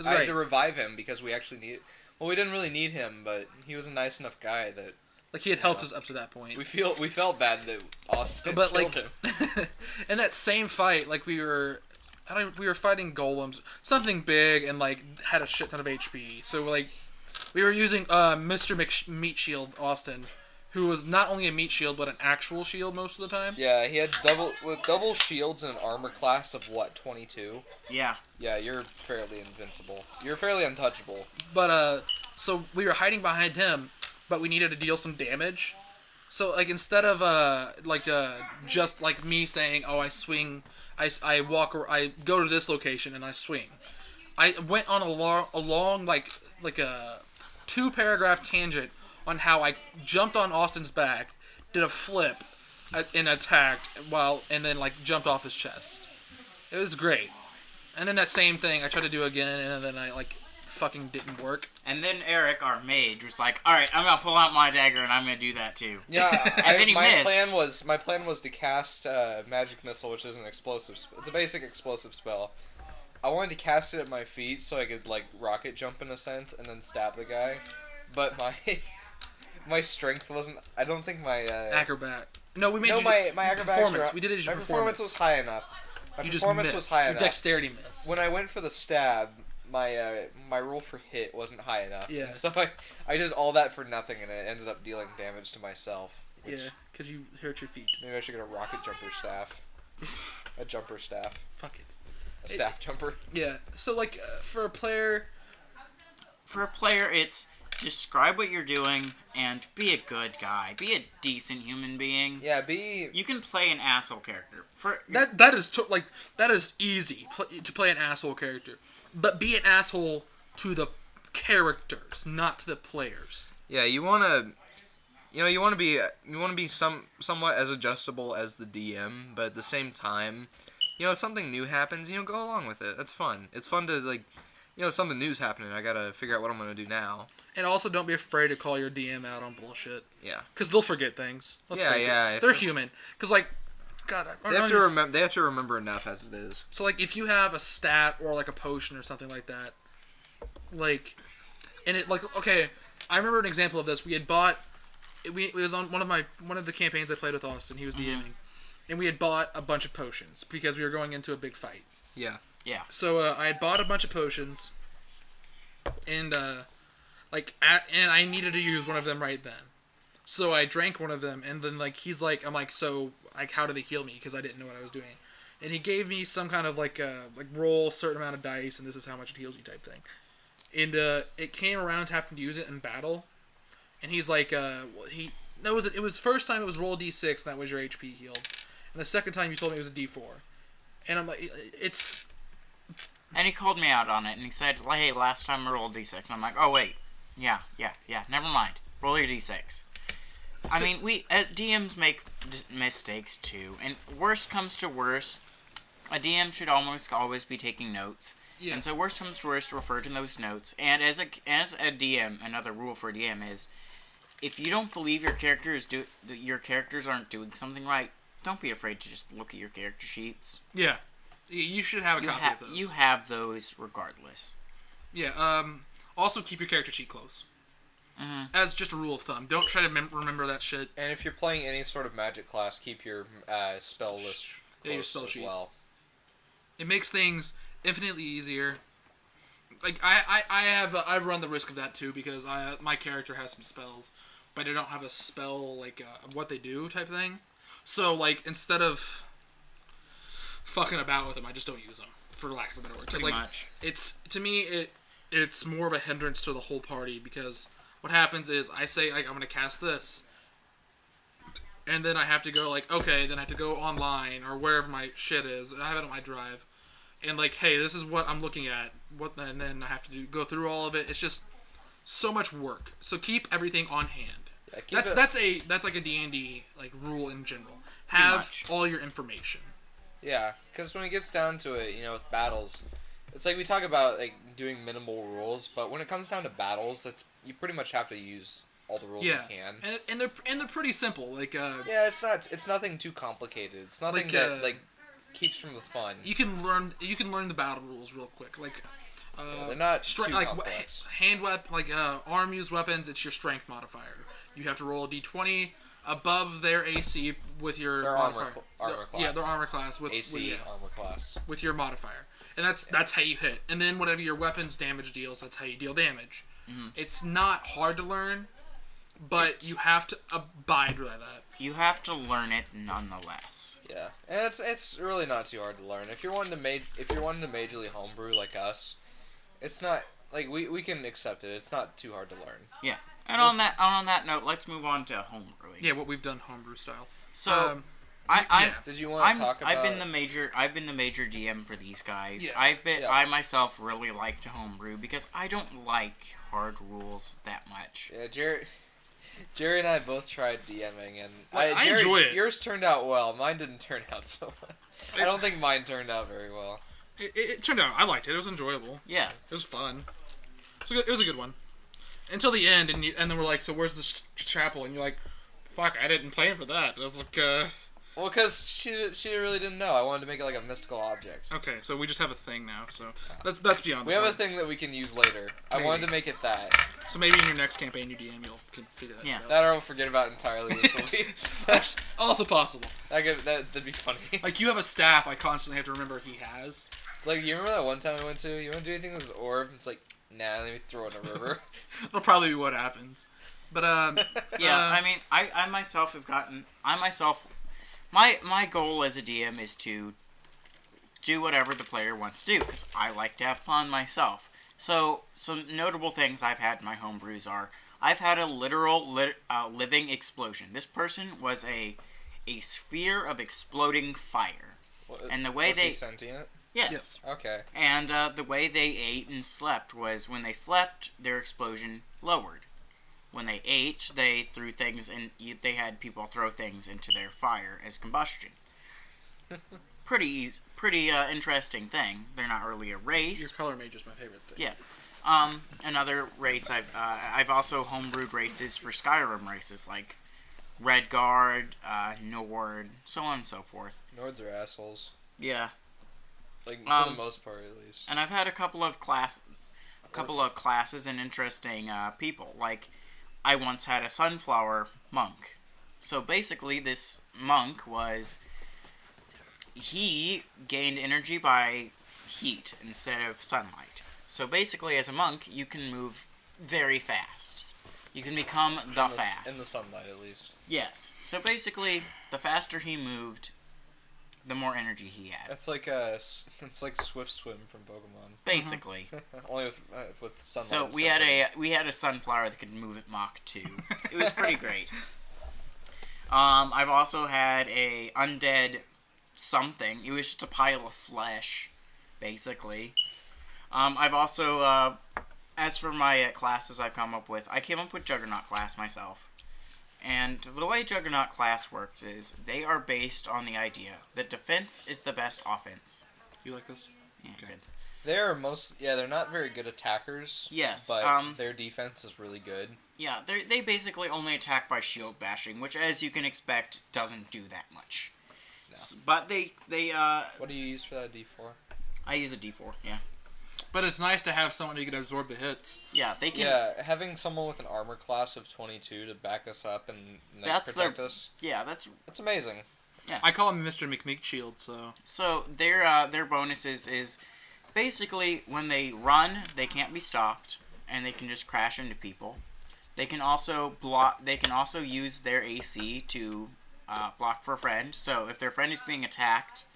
I had to revive him because we actually we didn't really need him, but he was a nice enough guy that... he had helped us up to that point. We felt bad that Austin killed him. In that same fight, we were fighting golems, something big, and had a shit ton of HP. So we were using Mr. Meat Shield Austin who was not only a meat shield but an actual shield most of the time. Yeah, he had double shields and an armor class of what, 22? Yeah. Yeah, you're fairly invincible. You're fairly untouchable. But so we were hiding behind him, but we needed to deal some damage. So like instead of just like me saying, "Oh, I swing, I walk or I go to this location and I swing," I went on a long like a 2-paragraph tangent on how I jumped on Austin's back, did a flip, and attacked and then like jumped off his chest. It was great. And then that same thing I tried to do again, and then I like fucking didn't work. And then Eric, our mage, was like, "All right, I'm gonna pull out my dagger and I'm gonna do that too." Yeah, and then he missed. My plan was to cast magic missile, which is an explosive. It's a basic explosive spell. I wanted to cast it at my feet so I could like rocket jump in a sense and then stab the guy, but my strength wasn't. I don't think my acrobat. No, we made my acrobatics. We did it as your performance. My performance was high enough. My you performance just was high your enough. Dexterity missed. When I went for the stab, my roll for hit wasn't high enough. Yeah. And so I did all that for nothing, and it ended up dealing damage to myself. Yeah, because you hurt your feet. Maybe I should get a rocket jumper staff. A jumper staff. Fuck it. A staff jumper. Yeah. So like for a player, it's describe what you're doing and be a good guy. Be a decent human being. Yeah, You can play an asshole character. that is easy to play an asshole character, but be an asshole to the characters, not to the players. Yeah, you wanna be somewhat as adjustable as the DM, but at the same time, if something new happens, go along with it. That's fun. It's fun to like. Something new's happening. I gotta figure out what I'm gonna do now. And also, don't be afraid to call your DM out on bullshit. Yeah. Because they'll forget things. Let's face it. They're human. Because, like, God, they have to remember enough as it is. So, like, if you have a stat or like a potion or something like that, like, and it like okay, I remember an example of this. We had bought. It was on one of the campaigns I played with Austin. He was DMing, and we had bought a bunch of potions because we were going into a big fight. Yeah. Yeah. So I had bought a bunch of potions, and and I needed to use one of them right then. So I drank one of them, and then I'm like, so like how do they heal me? Because I didn't know what I was doing, and he gave me some kind of like roll a certain amount of dice, and this is how much it heals you type thing. And it came around to having to use it in battle, and he's like, it was first time it was roll d6, and that was your HP healed, and the second time you told me it was a d4, and I'm like, it's. And he called me out on it, and he said, "Hey, last time I rolled d6." And I'm like, "Oh wait, yeah, never mind. Roll your d6." I mean, we DMs make mistakes too, and worst comes to worst, a DM should almost always be taking notes. Yeah. And so worst comes to worst, refer to those notes. And as a DM, another rule for a DM is, if you don't believe your characters aren't doing something right, don't be afraid to just look at your character sheets. Yeah. You should have a copy of those. You have those regardless. Yeah. Also, keep your character sheet close. Mm-hmm. As just a rule of thumb. Don't try to remember that shit. And if you're playing any sort of magic class, keep your spell list close your spell sheet. Well. It makes things infinitely easier. Like I run the risk of that too because my character has some spells, but I don't have a spell like what they do type thing. So like instead of fucking about with them, I just don't use them, for lack of a better word. Pretty much. It's more of a hindrance to the whole party because what happens is I say I'm going to cast this, and then I have to go then I have to go online or wherever my shit is. I have it on my drive, and hey, this is what I'm looking at. And then I have to go through all of it. It's just so much work. So keep everything on hand. Yeah, that's like a D&D rule in general. Have all your information. Yeah, because when it gets down to it, with battles, it's like we talk about doing minimal rules, but when it comes down to battles, you pretty much have to use all the rules you can. And they're pretty simple. Yeah, it's nothing too complicated. It's nothing that keeps from the fun. You can learn the battle rules real quick. They're not too complex. Arm use weapons. It's your strength modifier. You have to roll a d20 above their AC with your modifier. Armor class. Yeah, their armor class with AC armor class with your modifier, and that's how you hit. And then whatever your weapons damage deals, that's how you deal damage. Mm-hmm. It's not hard to learn, but you have to abide by that. You have to learn it nonetheless. Yeah, and it's really not too hard to learn. If you're wanting to majorly homebrew like us, it's not like we can accept it. It's not too hard to learn. Yeah, and on that note, let's move on to homebrewing. Yeah, what we've done homebrew style. So. Did you want to talk about? I've been the major DM for these guys. Yeah. I myself really like to homebrew because I don't like hard rules that much. Yeah, Jerry and I both tried DMing, and I enjoy it. Yours turned out well. Mine didn't turn out so well. I don't think mine turned out very well. It turned out. I liked it. It was enjoyable. Yeah. It was fun. It was a good one. Until the end, and then we're like, so where's the chapel? And you're like, fuck, I didn't plan for that. I was like, Well, because she really didn't know. I wanted to make it like a mystical object. Okay, so we just have a thing now. So that's beyond. We have a thing that we can use later. Maybe. I wanted to make it that. So maybe in your next campaign, you DM, you can figure that out. That or we'll forget about entirely. That's also possible. That'd be funny. Like you have a staff, I constantly have to remember he has. Like you remember that one time we went to? You want to do anything with this orb? It's like, nah, let me throw it in a river. That'll probably be what happens. But I mean, I myself have gotten. My goal as a DM is to do whatever the player wants to do, because I like to have fun myself. So, some notable things I've had in my homebrews are, I've had a literal living explosion. This person was a sphere of exploding fire. And the way was he sentient? Yes. Okay. And the way they ate and slept was, when they slept, their explosion lowered. When they ate, they threw things, and they had people throw things into their fire as combustion. Pretty interesting thing. They're not really a race. Your color mage is my favorite thing. Yeah. Another race I've also homebrewed races for Skyrim races, like Redguard, Nord, so on and so forth. Nords are assholes. Yeah. Like for the most part, at least. And I've had a couple of classes and interesting people. Like, I once had a sunflower monk. So basically, this monk he gained energy by heat instead of sunlight. So basically, as a monk, you can move very fast. You can become fast. In the sunlight, at least. Yes. So basically, the faster he moved, the more energy he had. It's like Swift Swim from Pokemon. Basically. Only with sunlight. So we had a sunflower that could move at Mach 2. It was pretty great. I've also had a undead something. It was just a pile of flesh, basically. I've also, as for my classes I've come up with, I came up with Juggernaut class myself. And the way Juggernaut class works is, they are based on the idea that defense is the best offense. You like this? Yeah, okay. Good. They're not very good attackers. Yes. But their defense is really good. Yeah, they basically only attack by shield bashing, which, as you can expect, doesn't do that much. No. But they What do you use for that D4? I use a D4, yeah. But it's nice to have someone who can absorb the hits. Yeah, they can. Yeah, having someone with an armor class of 22 to back us up and protect us. Yeah, that's amazing. Yeah. I call him Mr. McMeek Shield, so. So their bonuses is basically when they run, they can't be stopped, and they can just crash into people. They can also block. They can also use their AC to block for a friend. So if their friend is being attacked,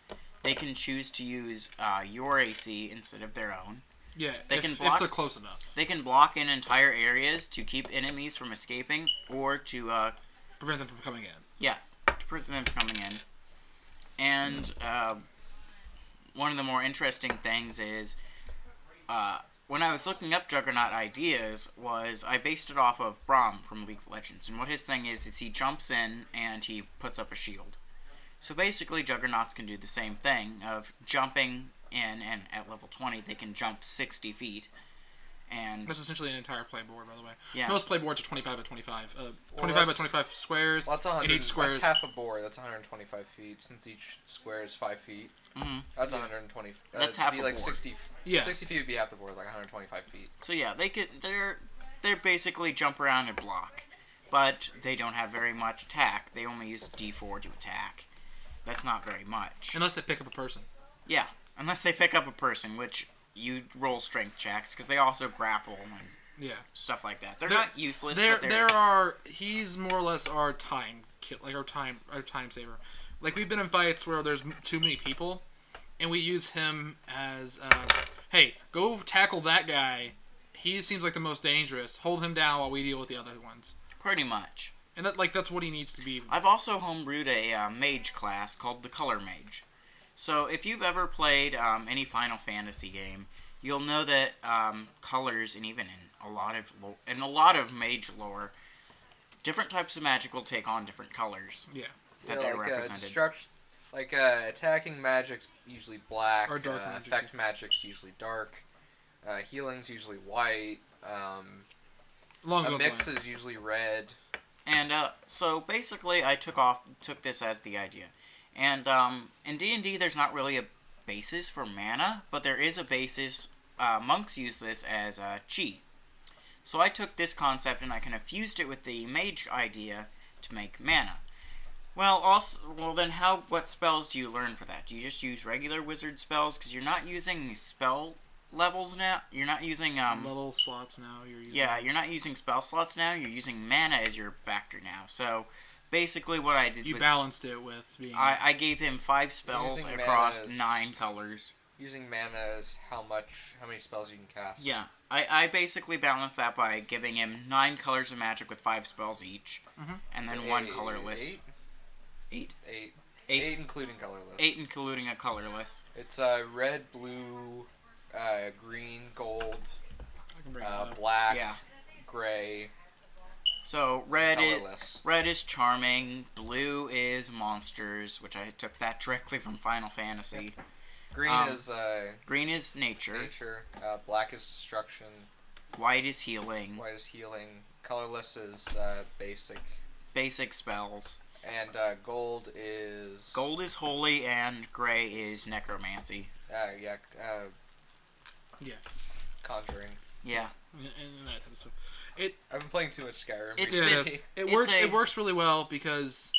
they can choose to use your AC instead of their own. Yeah, if they're close enough. They can block in entire areas to keep enemies from escaping, or to prevent them from coming in. Yeah, to prevent them from coming in. And one of the more interesting things is, when I was looking up Juggernaut ideas, I based it off of Braum from League of Legends. And what his thing is he jumps in and he puts up a shield. So basically, Juggernauts can do the same thing of jumping in, and at level 20, they can jump 60 feet. And that's essentially an entire playboard, by the way. Yeah. Most playboards are 25 by 25. 25 by 25 squares. Well, and each square that's half a board. That's 125 feet, since each square is 5 feet. Mm-hmm. That's 120. That's half a like board. 60. Yeah. 60 feet would be half the board, like 125 feet. So yeah, they're basically jump around and block, but they don't have very much attack. They only use D4 to attack. That's not very much. Unless they pick up a person. Yeah, unless they pick up a person, which you roll strength checks, because they also grapple. stuff like that. They're not useless. He's more or less our time saver. Like we've been in fights where there's too many people, and we use him as hey, go tackle that guy. He seems like the most dangerous. Hold him down while we deal with the other ones. Pretty much. And that's what he needs to be. I've also homebrewed a mage class called the Color Mage. So if you've ever played any Final Fantasy game, you'll know that colors, and even in a lot of mage lore, different types of magic will take on different colors. Yeah. That they're represented. Attacking magic's usually black. Or dark magic. Effect magic's usually dark. Healing's usually white. A mix is usually red. And so basically, I took this as the idea. And in D&D, there's not really a basis for mana, but there is a basis. Monks use this as chi. So I took this concept and I kind of fused it with the mage idea to make mana. Well, then what spells do you learn for that? Do you just use regular wizard spells? Because you're not using spell levels now. You're not using level slots now. You're not using spell slots now. You're using mana as your factor now. So basically, what I did was balanced it with being. I gave him 5 spells across 9 colors. Using mana as how many spells you can cast. Yeah, I basically balanced that by giving him 9 colors of magic with 5 spells each, and then 1 colorless. 8 including colorless. 8 including a colorless. It's red, blue, green, gold, black, gray. So red is charming, blue is monsters, which I took that directly from Final Fantasy. Green is nature. Black is destruction. White is healing. Colorless is basic. Basic spells. And gold is holy, and gray is necromancy. Conjuring. Yeah. And that type of stuff. I've been playing too much Skyrim. It works really well because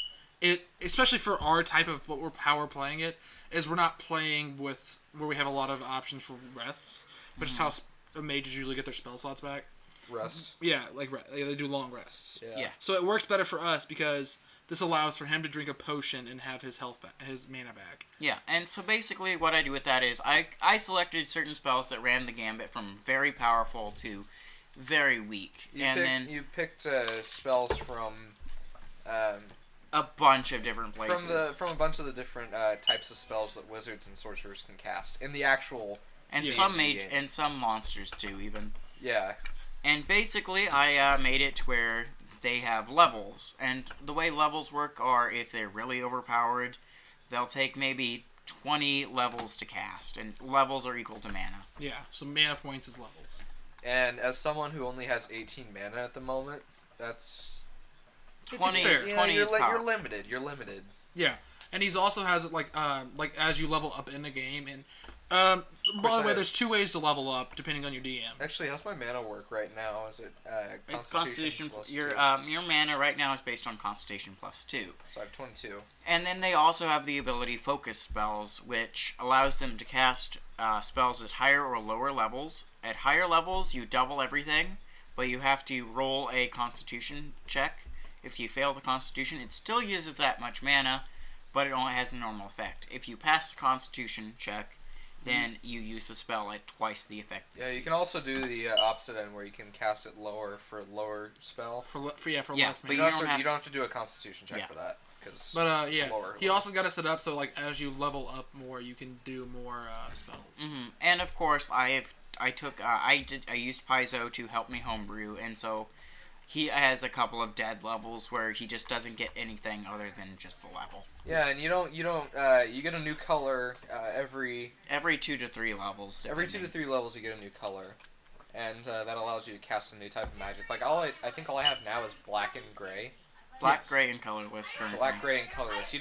especially for our type of how we're playing it, is we're not playing with where we have a lot of options for rests, which is how mages usually get their spell slots back. Rest. Yeah, they do long rests. Yeah. So it works better for us because this allows for him to drink a potion and have his his mana back. Yeah, and so basically what I do with that is I selected certain spells that ran the gambit from very powerful to very weak. You picked spells from a bunch of different places. From a bunch of the different types of spells that wizards and sorcerers can cast in the actual some and some monsters too even. Yeah. And basically I made it to where they have levels, and the way levels work are if they're really overpowered, they'll take maybe 20 levels to cast, and levels are equal to mana. Yeah, so mana points is levels. And as someone who only has 18 mana at the moment, that's 20. It's fair. 20 is you're limited. You're limited. Yeah, and he's also has it like as you level up in the game, and by the way, there's 2 ways to level up depending on your DM. Actually, how's my mana work right now? Is it Constitution plus 2? Your mana right now is based on Constitution plus 2. So I have 22. And then they also have the ability Focus Spells, which allows them to cast spells at higher or lower levels. At higher levels, you double everything, but you have to roll a Constitution check. If you fail the Constitution, it still uses that much mana, but it only has a normal effect. If you pass the Constitution check, then you use the spell at twice the effect. Yeah, you can also do the opposite end where you can cast it lower for lower spell. For less but mana. you don't have to do a Constitution check for that. It's lower. He also got it set up so like as you level up more, you can do more spells. Mm-hmm. And of course, I used Paizo to help me homebrew, and so he has a couple of dead levels where he just doesn't get anything other than just the level. Yeah, and you get a new color every 2 to 3 levels. Depending. Every 2 to 3 levels you get a new color, and that allows you to cast a new type of magic. Like I think all I have now is black and gray. Black, gray, and colorless currently. Black, gray, and colorless.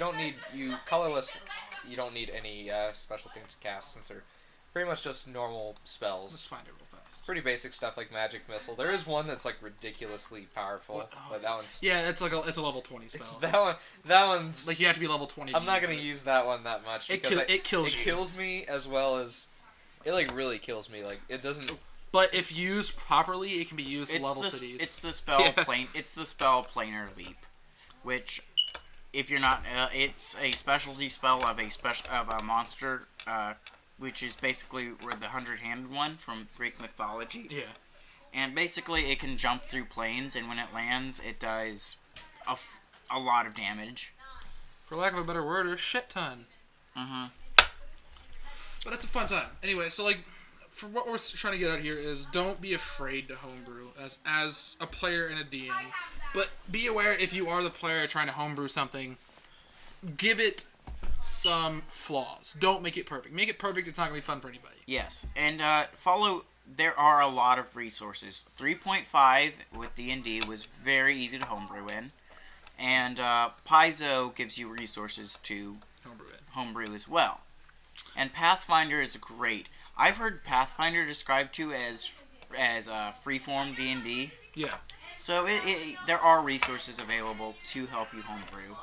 Colorless. You don't need any special things to cast since they're pretty much just normal spells. Let's find it real fast. Pretty basic stuff like Magic Missile. There is one that's like ridiculously powerful, but that one's it's a level 20 spell. that one's like you have to be level 20. I'm not gonna use that one that much because it kills me as well as it like really kills me. Like it doesn't. But if used properly, it can be used to level cities. It's the spell It's the spell Planar Leap, which, if you're not, it's a specialty spell of a monster, which is basically the 100-handed one from Greek mythology. Yeah. And basically, it can jump through planes, and when it lands, it does a lot of damage. For lack of a better word, a shit ton. Mm-hmm. But it's a fun time. Anyway, so like, for what we're trying to get at here is don't be afraid to homebrew as a player and a DM. But be aware if you are the player trying to homebrew something, give it some flaws. Don't make it perfect. Make it perfect, it's not going to be fun for anybody. Yes, and there are a lot of resources. 3.5 with D&D was very easy to homebrew in. And Paizo gives you resources to homebrew as well. And Pathfinder is great. I've heard Pathfinder described to as freeform D&D. Yeah. So there are resources available to help you homebrew,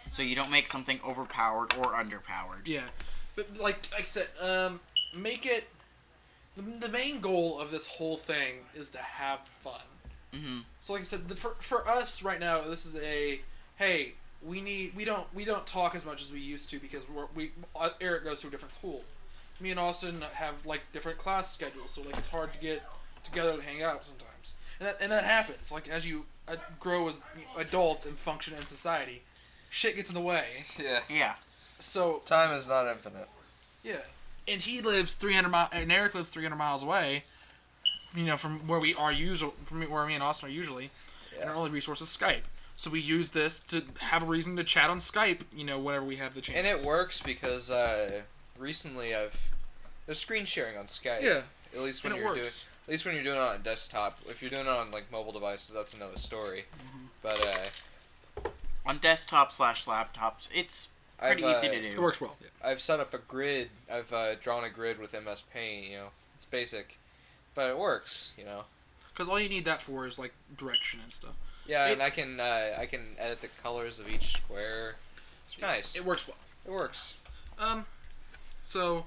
so you don't make something overpowered or underpowered. Yeah, but like I said, make it. The main goal of this whole thing is to have fun. Mm-hmm. So like I said, for us right now, this is we don't talk as much as we used to because Eric goes to a different school. Me and Austin have like different class schedules, so like it's hard to get together to hang out sometimes, and that happens. Like as you grow as adults and function in society, shit gets in the way. Yeah. Yeah. So time is not infinite. Yeah, and he lives 300 miles, and Eric lives 300 miles away. You know, from where we are from where me and Austin are usually, and our only resource is Skype. So we use this to have a reason to chat on Skype. You know, whenever we have the chance. And it works because recently there's screen sharing on Skype. Yeah. At least when you're doing it on a desktop. If you're doing it on like mobile devices, that's another story. Mm-hmm. But on desktop/laptops, it's pretty easy to do. It works well. Yeah. I've set up a grid. I've drawn a grid with MS Paint. You know, it's basic, but it works. You know. Because all you need that for is like direction and stuff. Yeah, and I can edit the colors of each square. It's nice. It works well. It works. So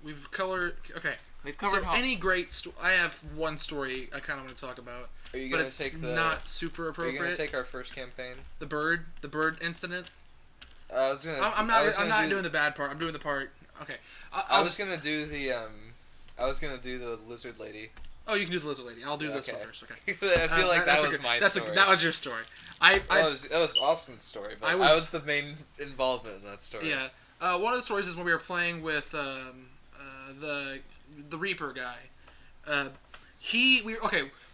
we've covered. Okay. We've covered any great. I have one story I kind of want to talk about. Are you gonna take not super appropriate? Are you gonna take our first campaign? The bird incident. I was gonna. I'm not doing the bad part. I'm doing the part. Okay. I was gonna do the lizard lady. Oh, you can do the lizard lady. I'll do this one first. Okay. I feel like that was my story. That was your story. That was Austin's story, but I was the main involvement in that story. Yeah. One of the stories is when we were playing with the Reaper guy.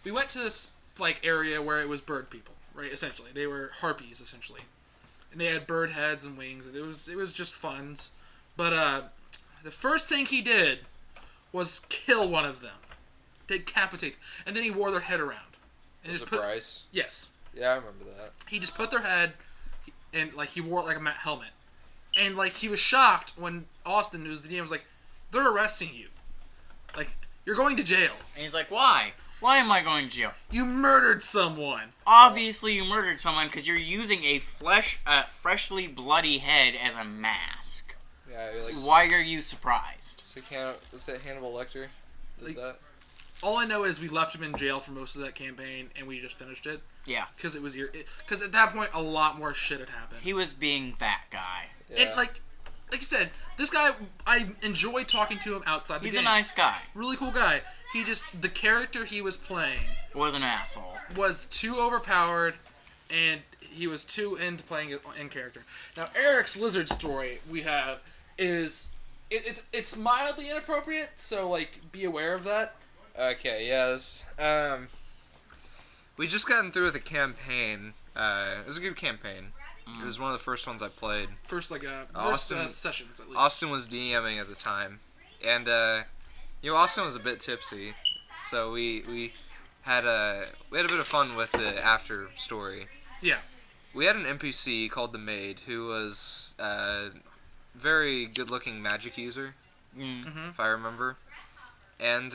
We went to this like area where it was bird people, right? Essentially, they were harpies, essentially, and they had bird heads and wings, and it was just fun. But the first thing he did was kill one of them, decapitate, and then he wore their head around. And was it Bryce? Yes. Yeah, I remember that. He just put their head, and like he wore it like a helmet, and like he was shocked when Austin, who's the DM, was like, "They're arresting you, like you're going to jail." And he's like, "Why? Why am I going to jail? You murdered someone." Obviously, you murdered someone because you're using a freshly bloody head as a mask. Yeah, you're like, why are you surprised? Was that Hannibal Lecter? Did that? All I know is we left him in jail for most of that campaign, and we just finished it. Yeah. Because because at that point, a lot more shit had happened. He was being that guy. Yeah. And like I said, this guy, I enjoy talking to him outside the game. He's a nice guy. Really cool guy. The character he was playing was an asshole. Was too overpowered, and he was too into playing it in character. Now, Eric's lizard story we have is it's mildly inappropriate, so like be aware of that. Okay, yes. We just gotten through with a campaign. It was a good campaign. It was one of the first ones I played. First sessions, at least. Austin was DMing at the time. And, Austin was a bit tipsy. So we had a bit of fun with the after story. Yeah. We had an NPC called the Maid who was a very good-looking magic user, if I remember. And,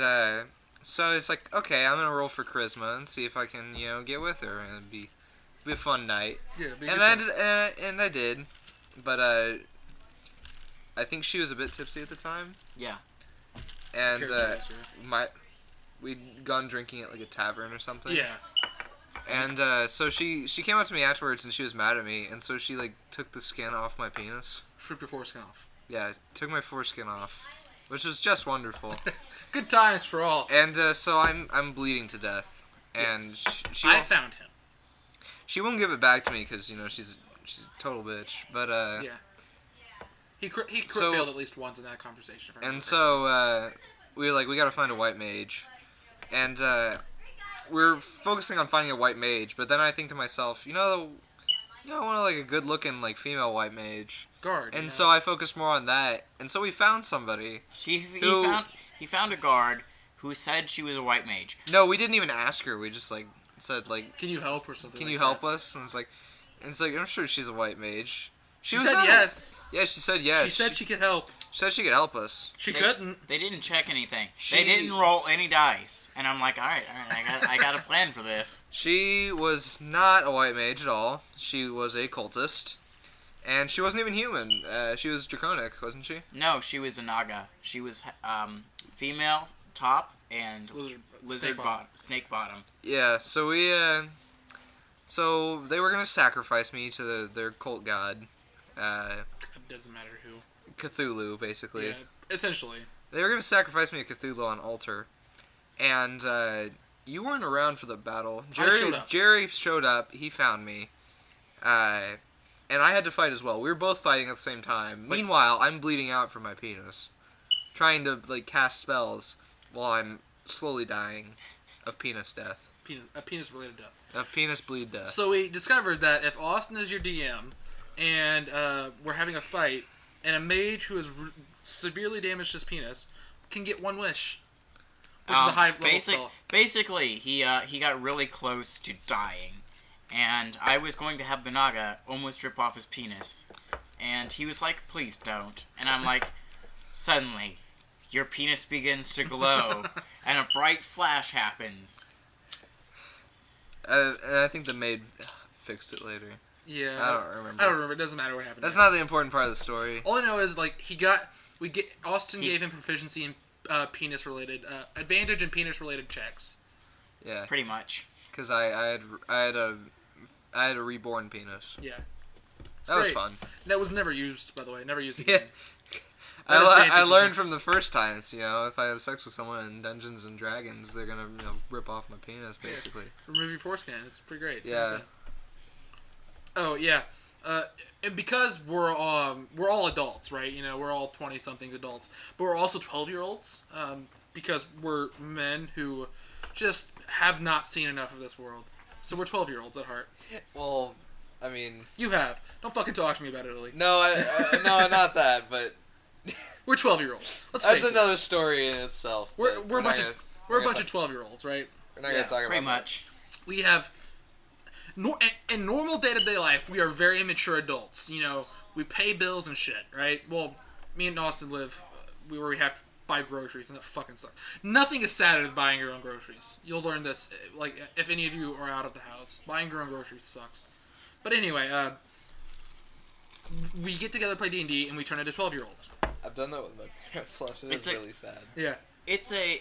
so it's like, okay, I'm gonna roll for charisma and see if I can, get with her, and it'd be a fun night. Yeah, and I did, but I think she was a bit tipsy at the time. Yeah. And we'd gone drinking at like a tavern or something. Yeah. And so she came up to me afterwards and she was mad at me, and so she like took the skin off my penis. Stripped your foreskin off. Yeah, took my foreskin off, which was just wonderful. Good times for all. And so I'm bleeding to death, and yes. I found him. She won't give it back to me because she's a total bitch. But yeah, he failed at least once in that conversation. And so we gotta find a white mage, and we're focusing on finding a white mage. But then I think to myself, I want like a good looking like female white mage. Guard. And so I focused more on that, and so we found somebody. He found a guard who said she was a white mage. No, we didn't even ask her. We just like said like, "Can you help?" or something. Can you help us? And it's like, I'm sure she's a white mage. She said yes. Yeah, she said yes. She said she could help. She said she could help us. They couldn't. They didn't check anything. They didn't roll any dice. And I'm like, all right, I got a plan for this. She was not a white mage at all. She was a cultist. And she wasn't even human. She was draconic, wasn't she? No, she was a naga. She was female top and snake bottom. Yeah, so so they were going to sacrifice me to their cult god. It doesn't matter who. Cthulhu, basically. Yeah, essentially. They were going to sacrifice me to Cthulhu on altar. And you weren't around for the battle. Jerry showed up. He found me. And I had to fight as well. We were both fighting at the same time. Meanwhile, I'm bleeding out from my penis. Trying to like cast spells while I'm slowly dying of penis death. A penis-related death. Of penis bleed death. So we discovered that if Austin is your DM, and we're having a fight, and a mage who has severely damaged his penis can get one wish, which is a high-level spell. Basically, he got really close to dying, and I was going to have the Naga almost rip off his penis, and he was like, "Please don't," and I'm like, suddenly, your penis begins to glow, and a bright flash happens. And I think the maid fixed it later. Yeah. I don't remember. I don't remember. It doesn't matter what happened. That's not the important part of the story. All I know is, like, Austin gave him proficiency in penis-related, advantage in penis-related checks. Yeah. Pretty much. Because I had a reborn penis. Yeah. That was fun. That was never used, by the way. Never used again. Yeah. I learned from the first time. It's, if I have sex with someone in Dungeons and Dragons, they're gonna rip off my penis, basically. Yeah. Remove your foreskin. It's pretty great. Yeah. Oh yeah, and because we're all adults, right? We're all 20-something adults, but we're also 12-year-olds. Because we're men who just have not seen enough of this world. So we're 12-year-olds at heart. Well, I mean, you have. Don't fucking talk to me about Italy. No, no, not that, but. We're 12-year-olds. That's another story in itself. We're a bunch of 12-year-olds, right? We're not gonna talk about pretty much. We have in normal day-to-day life, we are very immature adults. We pay bills and shit, right? Well, me and Austin live where we have to buy groceries, and that fucking sucks. Nothing is sadder than buying your own groceries. You'll learn this, like, if any of you are out of the house. Buying your own groceries sucks. But anyway, we get together, play D&D, and we turn into 12-year-olds. I've done that with my parents. It's really sad. Yeah. It's a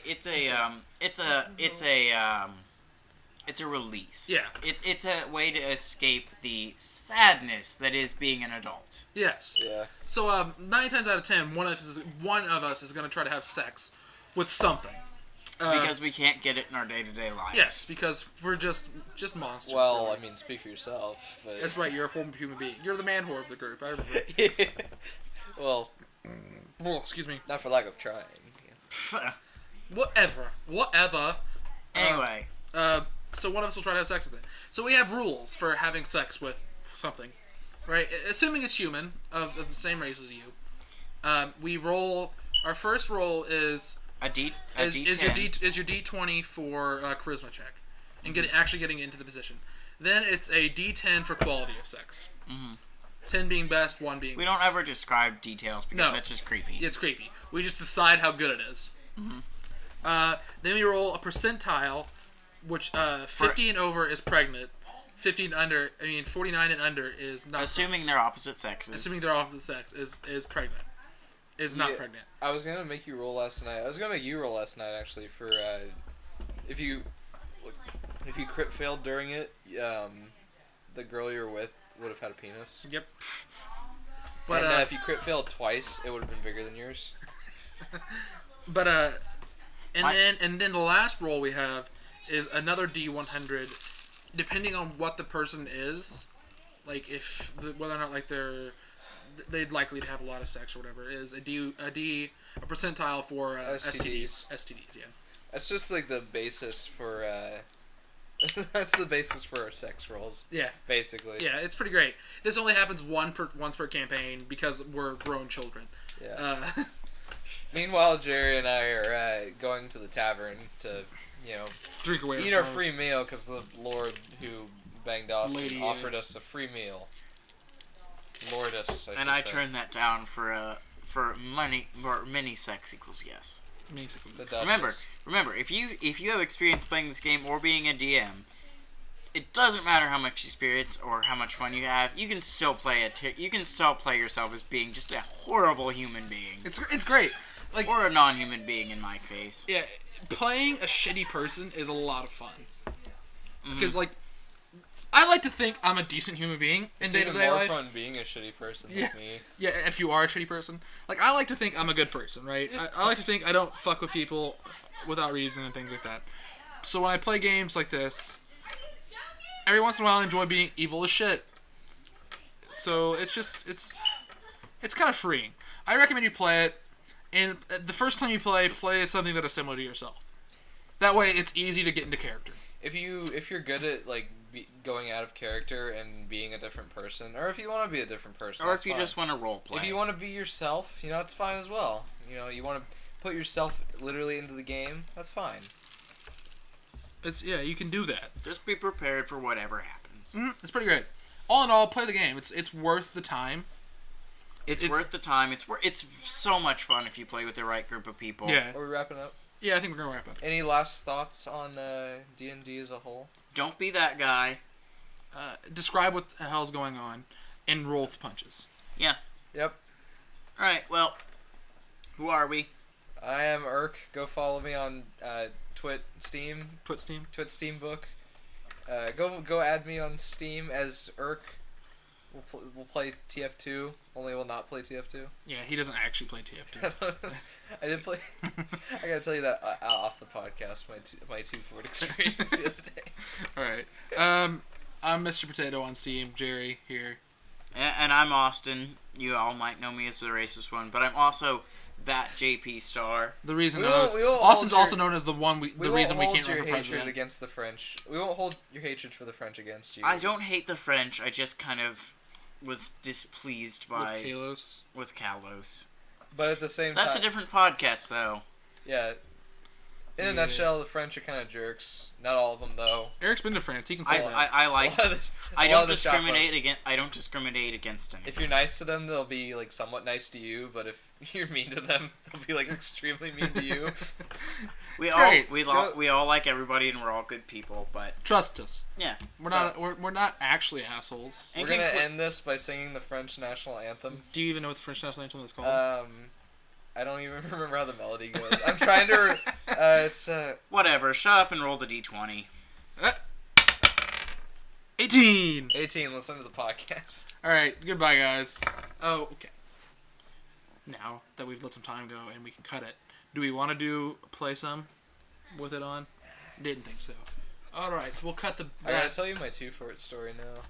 release. Yeah. It's a way to escape the sadness that is being an adult. Yes. Yeah. So 9 times out of 10, one of us is going to try to have sex with something. Because we can't get it in our day-to-day lives. Yes, because we're just monsters. Well, really. I mean, speak for yourself. But... That's right. You're a horrible human being. You're the man whore of the group. I remember. Well, excuse me. Not for lack of trying. Whatever. Anyway. So one of us will try to have sex with it. So we have rules for having sex with something, right? Assuming it's human, of the same race as you. We roll. Our first roll is is your D20 for charisma check, and actually getting into the position. Then it's a D10 for quality of sex. Mm-hmm. 10 being best, 1 being. We don't ever describe details because that's just creepy. It's creepy. We just decide how good it is. Mm-hmm. Then we roll a percentile, which 50 and over is pregnant. 49 and under is not. Assuming they're opposite sexes. Assuming they're opposite sex is pregnant. Is not pregnant. I was gonna make you roll last night. I was gonna make you roll last night actually for if you crit failed during it, the girl you're with would have had a penis. Yep. But and if you crit failed twice, it would have been bigger than yours. But and then the last roll we have is another D100, depending on what the person is, like whether or not like they'd likely to have a lot of sex or whatever, is a percentile for STDs. Yeah. That's just like the basis for. That's the basis for our sex rolls. Yeah. Basically. Yeah, it's pretty great. This only happens once per campaign because we're grown children. Yeah. Meanwhile, Jerry and I are going to the tavern to, drink away eat our free meal because the Lord who banged Austin offered us a free meal. Lord us, I turned that down for money or mini sex equals yes. Remember, if you have experience playing this game or being a DM, it doesn't matter how much experience or how much fun you have. You can still play you can still play yourself as being just a horrible human being. It's great. Like, or a non-human being in my case. Yeah, playing a shitty person is a lot of fun. Because I like to think I'm a decent human being in day-to-day life. It's even more fun being a shitty person like me. Yeah, if you are a shitty person. Like, I like to think I'm a good person, right? I like to think I don't fuck with people without reason and things like that. So when I play games like this, every once in a while I enjoy being evil as shit. So it's kind of freeing. I recommend you play it, and the first time you play something that is similar to yourself. That way it's easy to get into character. If you're good at going out of character and being a different person, or if you want to be a different person, or if you just want to role play, if you want to be yourself, that's fine as well. You want to put yourself literally into the game, that's fine. You can do that. Just be prepared for whatever happens. It's pretty great. All in all, play the game. It's worth the time. It's worth the time. It's so much fun if you play with the right group of people. Yeah. Are we wrapping up? Yeah, I think we're gonna wrap up. Any last thoughts on D&D as a whole? Don't be that guy. Describe what the hell's going on, and roll the punches. Yeah. Yep. All right. Well, who are we? I am Irk. Go follow me on Steam book. Go add me on Steam as Irk. We'll play TF2. Only will not play TF2. Yeah, he doesn't actually play TF2. I did play. I gotta tell you that off the podcast. My 2-Fort experience the other day. All right. I'm Mr. Potato on Steam. Jerry here. And I'm Austin. You all might know me as the racist one, but I'm also that JP Star. The reason Austin's also known as the reason we can't run for president. Against the French. We won't hold your hatred for the French against you. I don't hate the French. I just kind of was displeased by with Kalos. But at the same time, that's a different podcast, though. Yeah. In a nutshell, the French are kind of jerks. Not all of them, though. Eric's been to France. He can say that. I don't discriminate against anyone. If you're nice to them, they'll be somewhat nice to you. But if you're mean to them, they'll be extremely mean to you. We all like everybody, and we're all good people. But trust us. Yeah, we're not actually assholes. We're gonna end this by singing the French national anthem. Do you even know what the French national anthem is called? I don't even remember how the melody goes. I'm trying to. It's whatever. Shut up and roll the d20. 18. Listen to the podcast. All right. Goodbye, guys. Oh, okay. Now that we've let some time go and we can cut it, do we want to play some with it on? Didn't think so. All right. So we'll cut the. I gotta tell you my 2-Fort story now.